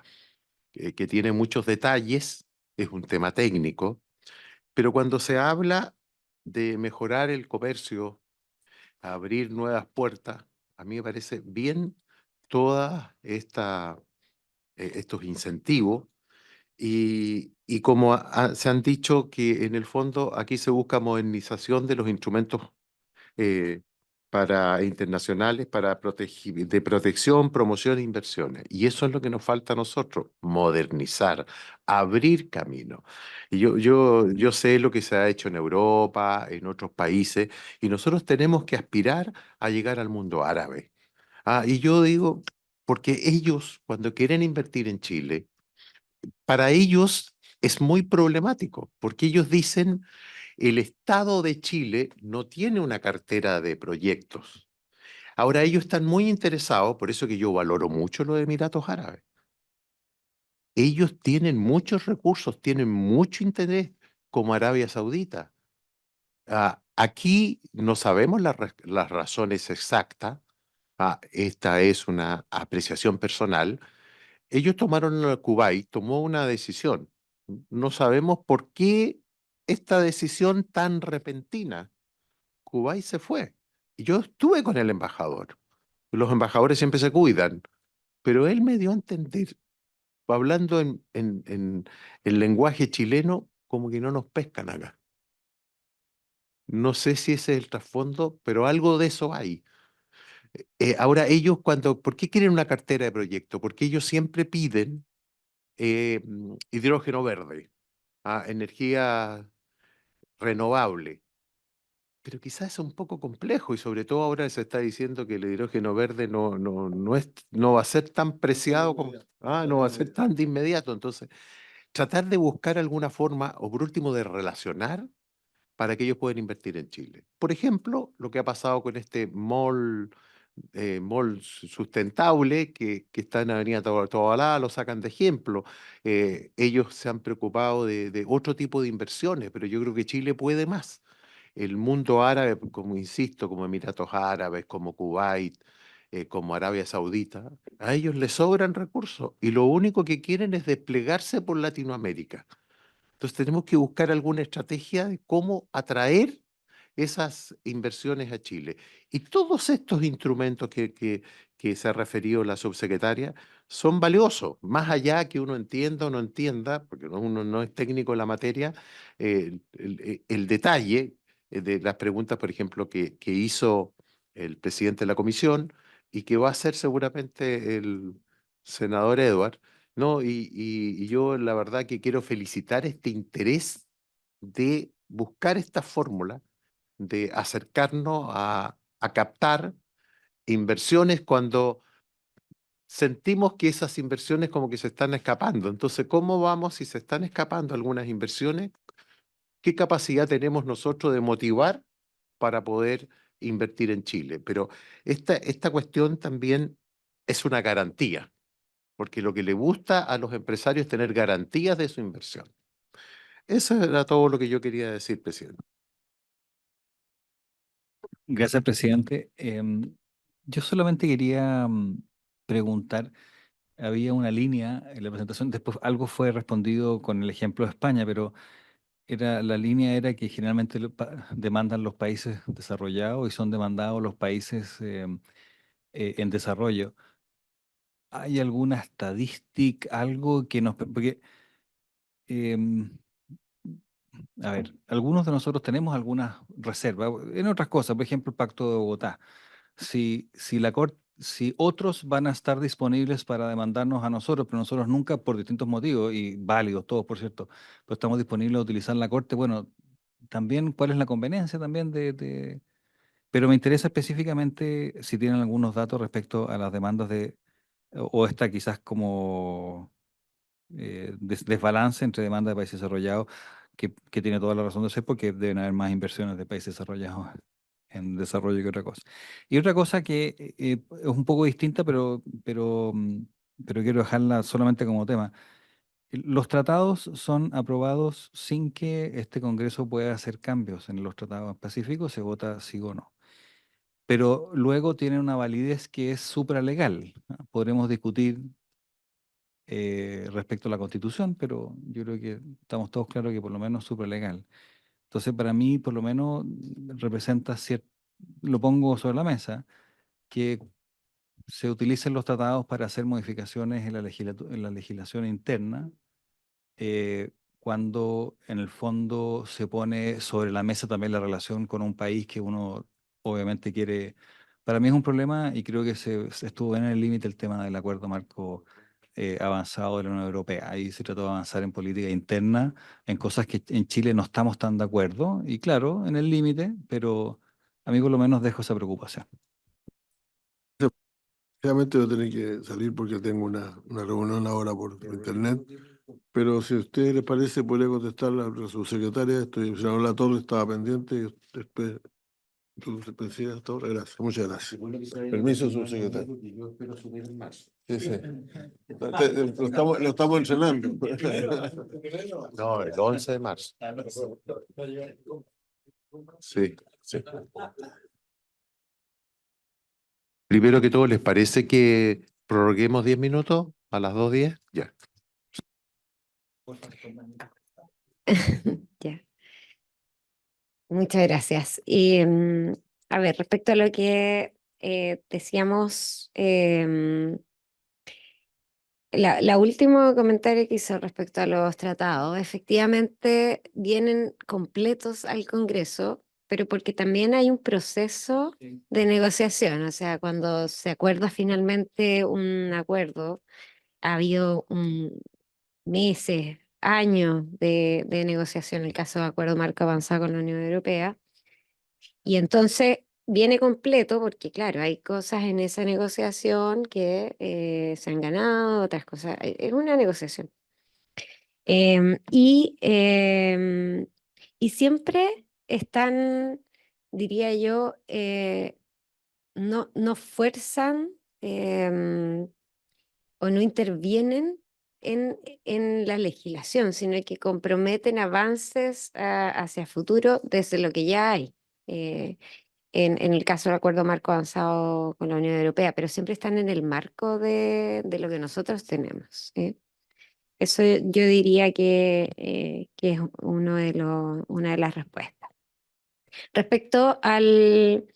que tiene muchos detalles, es un tema técnico, pero cuando se habla de mejorar el comercio, abrir nuevas puertas, a mí me parece bien todas estos incentivos y como se han dicho que en el fondo aquí se busca modernización de los instrumentos eh, para internacionales, de protección, promoción e inversiones. Y eso es lo que nos falta a nosotros, modernizar, abrir camino. Y yo sé lo que se ha hecho en Europa, en otros países, y nosotros tenemos que aspirar a llegar al mundo árabe. Y yo digo, porque ellos, cuando quieren invertir en Chile, para ellos es muy problemático, porque ellos dicen, el Estado de Chile no tiene una cartera de proyectos. Ahora ellos están muy interesados, por eso que yo valoro mucho los Emiratos Árabes. Ellos tienen muchos recursos, tienen mucho interés, como Arabia Saudita. Aquí no sabemos las razones exactas. Esta es una apreciación personal. Ellos Kuwait tomó una decisión. No sabemos por qué esta decisión tan repentina. Kuwait se fue. Y yo estuve con el embajador. Los embajadores siempre se cuidan, pero él me dio a entender, hablando en lenguaje chileno, como que no nos pescan acá. No sé si ese es el trasfondo, pero algo de eso hay. Ahora ellos ¿por qué quieren una cartera de proyecto? Porque ellos siempre piden hidrógeno verde, energía renovable. Pero quizás es un poco complejo y sobre todo ahora se está diciendo que el hidrógeno verde no va a ser tan preciado como, no va a ser tan de inmediato. Entonces, tratar de buscar alguna forma, o por último, de relacionar para que ellos puedan invertir en Chile. Por ejemplo, lo que ha pasado con este mall sustentable que está en Avenida Tobalá, lo sacan de ejemplo. Ellos se han preocupado de otro tipo de inversiones, pero yo creo que Chile puede más. El mundo árabe, como insisto, como Emiratos Árabes, como Kuwait, como Arabia Saudita, a ellos les sobran recursos y lo único que quieren es desplegarse por Latinoamérica. Entonces tenemos que buscar alguna estrategia de cómo atraer esas inversiones a Chile. Y todos estos instrumentos que se ha referido la subsecretaria son valiosos, más allá que uno entienda o no entienda, porque uno no es técnico en la materia, el detalle de las preguntas, por ejemplo, que hizo el presidente de la comisión y que va a hacer seguramente el senador Edward, ¿no? Y yo la verdad que quiero felicitar este interés de buscar esta fórmula de acercarnos a captar inversiones cuando sentimos que esas inversiones como que se están escapando. Entonces, ¿cómo vamos si se están escapando algunas inversiones? ¿Qué capacidad tenemos nosotros de motivar para poder invertir en Chile? Pero esta cuestión también es una garantía, porque lo que le gusta a los empresarios es tener garantías de su inversión. Eso era todo lo que yo quería decir, presidente. Gracias, presidente. Yo solamente quería preguntar, había una línea en la presentación, después algo fue respondido con el ejemplo de España, pero la línea era que generalmente demandan los países desarrollados y son demandados los países en desarrollo. ¿Hay alguna estadística, algo que nos... Porque, em, a ver, algunos de nosotros tenemos algunas reservas en otras cosas, por ejemplo, el Pacto de Bogotá. Si otros van a estar disponibles para demandarnos a nosotros, pero nosotros nunca, por distintos motivos, y válidos todos, por cierto, pero estamos disponibles a utilizar la Corte, bueno, también cuál es la conveniencia también Pero me interesa específicamente si tienen algunos datos respecto a las demandas o esta quizás como desbalance entre demanda de países desarrollados, que tiene toda la razón de ser porque deben haber más inversiones de países desarrollados en desarrollo que otra cosa. Y otra cosa que es un poco distinta, pero quiero dejarla solamente como tema. Los tratados son aprobados sin que este Congreso pueda hacer cambios en los tratados específicos, se vota sí o no. Pero luego tienen una validez que es supralegal, ¿no? Podremos discutir respecto a la Constitución, pero yo creo que estamos todos claros que por lo menos es súper legal. Entonces, para mí, por lo menos, representa lo pongo sobre la mesa, que se utilicen los tratados para hacer modificaciones en en la legislación interna, cuando en el fondo se pone sobre la mesa también la relación con un país que uno obviamente quiere. Para mí es un problema y creo que se estuvo en el límite el tema del acuerdo marco avanzado de la Unión Europea. Ahí se trató de avanzar en política interna, en cosas que en Chile no estamos tan de acuerdo, y claro, en el límite, pero a mí por lo menos dejo esa preocupación. Realmente voy a tener que salir porque tengo una reunión ahora por internet, pero si a ustedes les parece, podría contestar la subsecretaria. El senador Latorre estaba pendiente y después subsecretaria Latorre. Gracias, muchas gracias. Permiso, subsecretario. Yo espero subir en marzo. Sí, sí. Lo estamos entrenando. No, el 11 de marzo. Sí, sí. Primero que todo, ¿les parece que prorroguemos 10 minutos a las 2:10? Ya. Ya. Muchas gracias. Y, a ver, respecto a lo que decíamos, la último comentario que hizo respecto a los tratados, efectivamente vienen completos al Congreso, pero porque también hay un proceso de negociación, o sea, cuando se acuerda finalmente un acuerdo, ha habido meses, años de negociación, el caso de acuerdo marco avanzado con la Unión Europea, y entonces viene completo porque, claro, hay cosas en esa negociación que se han ganado, otras cosas. Es una negociación. Em, y, em, y siempre están, diría yo, no fuerzan o no intervienen en la legislación, sino que comprometen avances hacia el futuro desde lo que ya hay. Eh, en el caso del acuerdo marco avanzado con la Unión Europea, pero siempre están en el marco de lo que nosotros tenemos. Eso yo diría que es una de las respuestas. Respecto al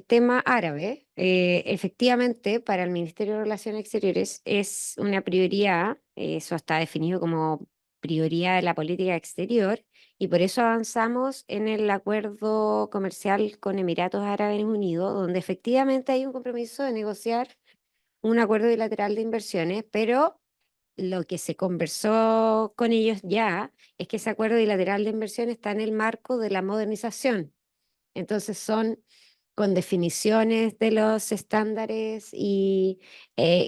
tema árabe, efectivamente, para el Ministerio de Relaciones Exteriores es una prioridad, eso está definido como prioridad de la política exterior, y por eso avanzamos en el acuerdo comercial con Emiratos Árabes Unidos, donde efectivamente hay un compromiso de negociar un acuerdo bilateral de inversiones, pero lo que se conversó con ellos ya es que ese acuerdo bilateral de inversiones está en el marco de la modernización. Entonces son con definiciones de los estándares y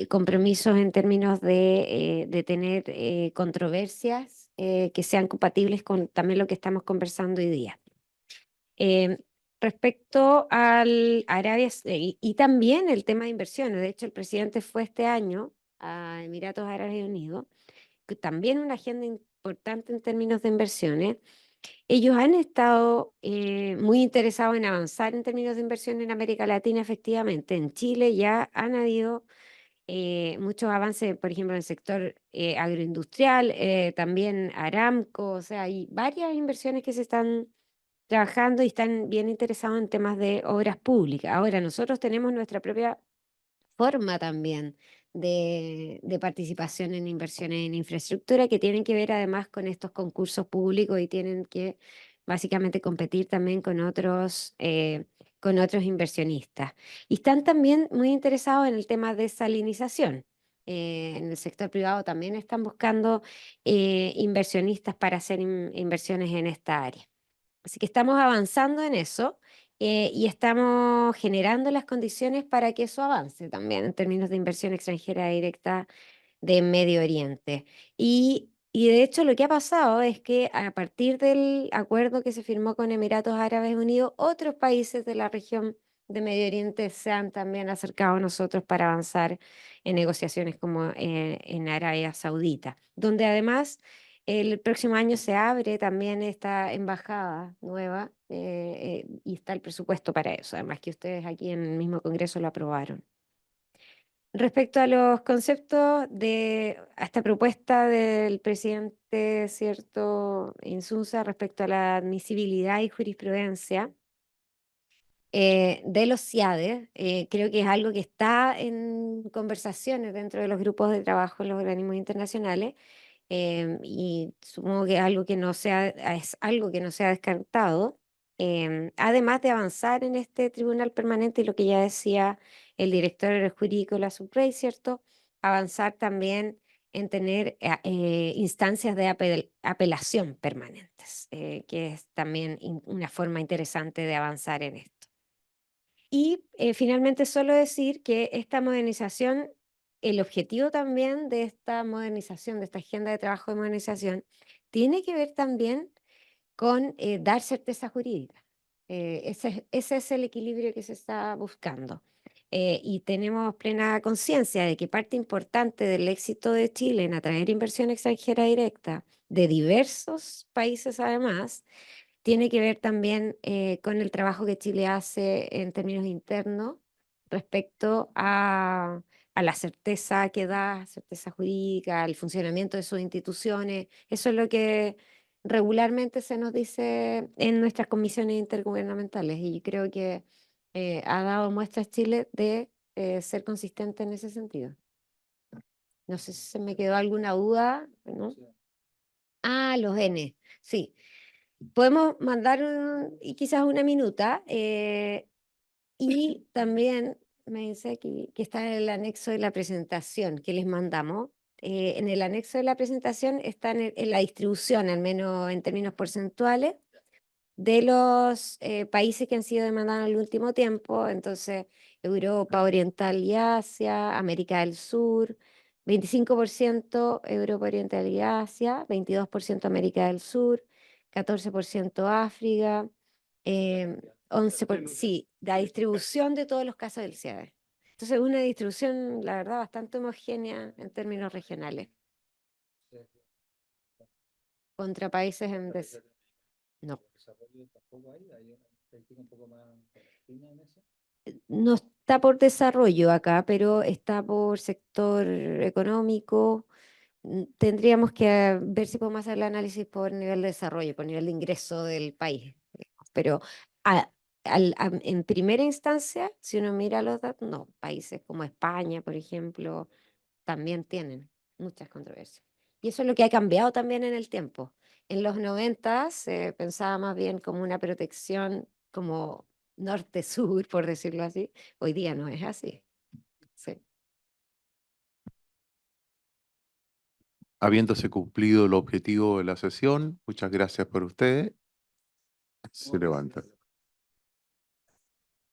compromisos en términos de tener controversias que sean compatibles con también lo que estamos conversando hoy día. Eh, Respecto al Arabia y también el tema de inversiones, de hecho el presidente fue este año a Emiratos Árabes Unidos, que también una agenda importante en términos de inversiones. Ellos han estado muy interesados en avanzar en términos de inversión en América Latina, efectivamente. En Chile ya han habido muchos avances, por ejemplo, en el sector agroindustrial, también Aramco, o sea, hay varias inversiones que se están trabajando y están bien interesados en temas de obras públicas. Ahora, nosotros tenemos nuestra propia forma también de participación en inversiones en infraestructura que tienen que ver además con estos concursos públicos y tienen que básicamente competir también con otros inversionistas. Y están también muy interesados en el tema de salinización. En el sector privado también están buscando inversionistas para hacer inversiones en esta área. Así que estamos avanzando en eso y estamos generando las condiciones para que eso avance también en términos de inversión extranjera directa de Medio Oriente. Y de hecho lo que ha pasado es que a partir del acuerdo que se firmó con Emiratos Árabes Unidos, otros países de la región de Medio Oriente se han también acercado a nosotros para avanzar en negociaciones como en Arabia Saudita, donde además el próximo año se abre también esta embajada nueva y está el presupuesto para eso, además que ustedes aquí en el mismo Congreso lo aprobaron. Respecto a los conceptos a esta propuesta del presidente, cierto, Insunza, respecto a la admisibilidad y jurisprudencia de los CIADE, creo que es algo que está en conversaciones dentro de los grupos de trabajo en los organismos internacionales, y supongo que es algo que no se ha descartado, además de avanzar en este tribunal permanente y lo que ya decía el director jurídico de la Suprey, ¿cierto? Avanzar también en tener instancias de apelación permanentes, que es también una forma interesante de avanzar en esto. Y finalmente solo decir que esta modernización, el objetivo también de esta modernización, de esta agenda de trabajo de modernización, tiene que ver también con dar certeza jurídica. Ese es el equilibrio que se está buscando. Y tenemos plena conciencia de que parte importante del éxito de Chile en atraer inversión extranjera directa de diversos países además, tiene que ver también con el trabajo que Chile hace en términos internos respecto a la certeza que da, certeza jurídica, al funcionamiento de sus instituciones. Eso es lo que regularmente se nos dice en nuestras comisiones intergubernamentales y creo que ha dado muestras Chile de ser consistente en ese sentido. No sé si se me quedó alguna duda, ¿no? Ah, los N, sí. Podemos mandar y quizás una minuta y también me dice aquí que está en el anexo de la presentación que les mandamos. En el anexo de la presentación está en la distribución, al menos en términos porcentuales, de los países que han sido demandados en el último tiempo. Entonces, Europa Oriental y Asia, América del Sur, 25% Europa Oriental y Asia, 22% América del Sur, 14% África, 11%, sí, la distribución de todos los casos del CIADE. Entonces, una distribución, la verdad, bastante homogénea en términos regionales. Contra países en no. No está por desarrollo acá, pero está por sector económico. Tendríamos que ver si podemos hacer el análisis por nivel de desarrollo, por nivel de ingreso del país. Pero en primera instancia, si uno mira los datos, no, países como España, por ejemplo, también tienen muchas controversias. Y eso es lo que ha cambiado también en el tiempo. En los 90 se pensaba más bien como una protección como norte-sur, por decirlo así. Hoy día no es así. Sí. Habiéndose cumplido el objetivo de la sesión, muchas gracias por ustedes. Se levanta.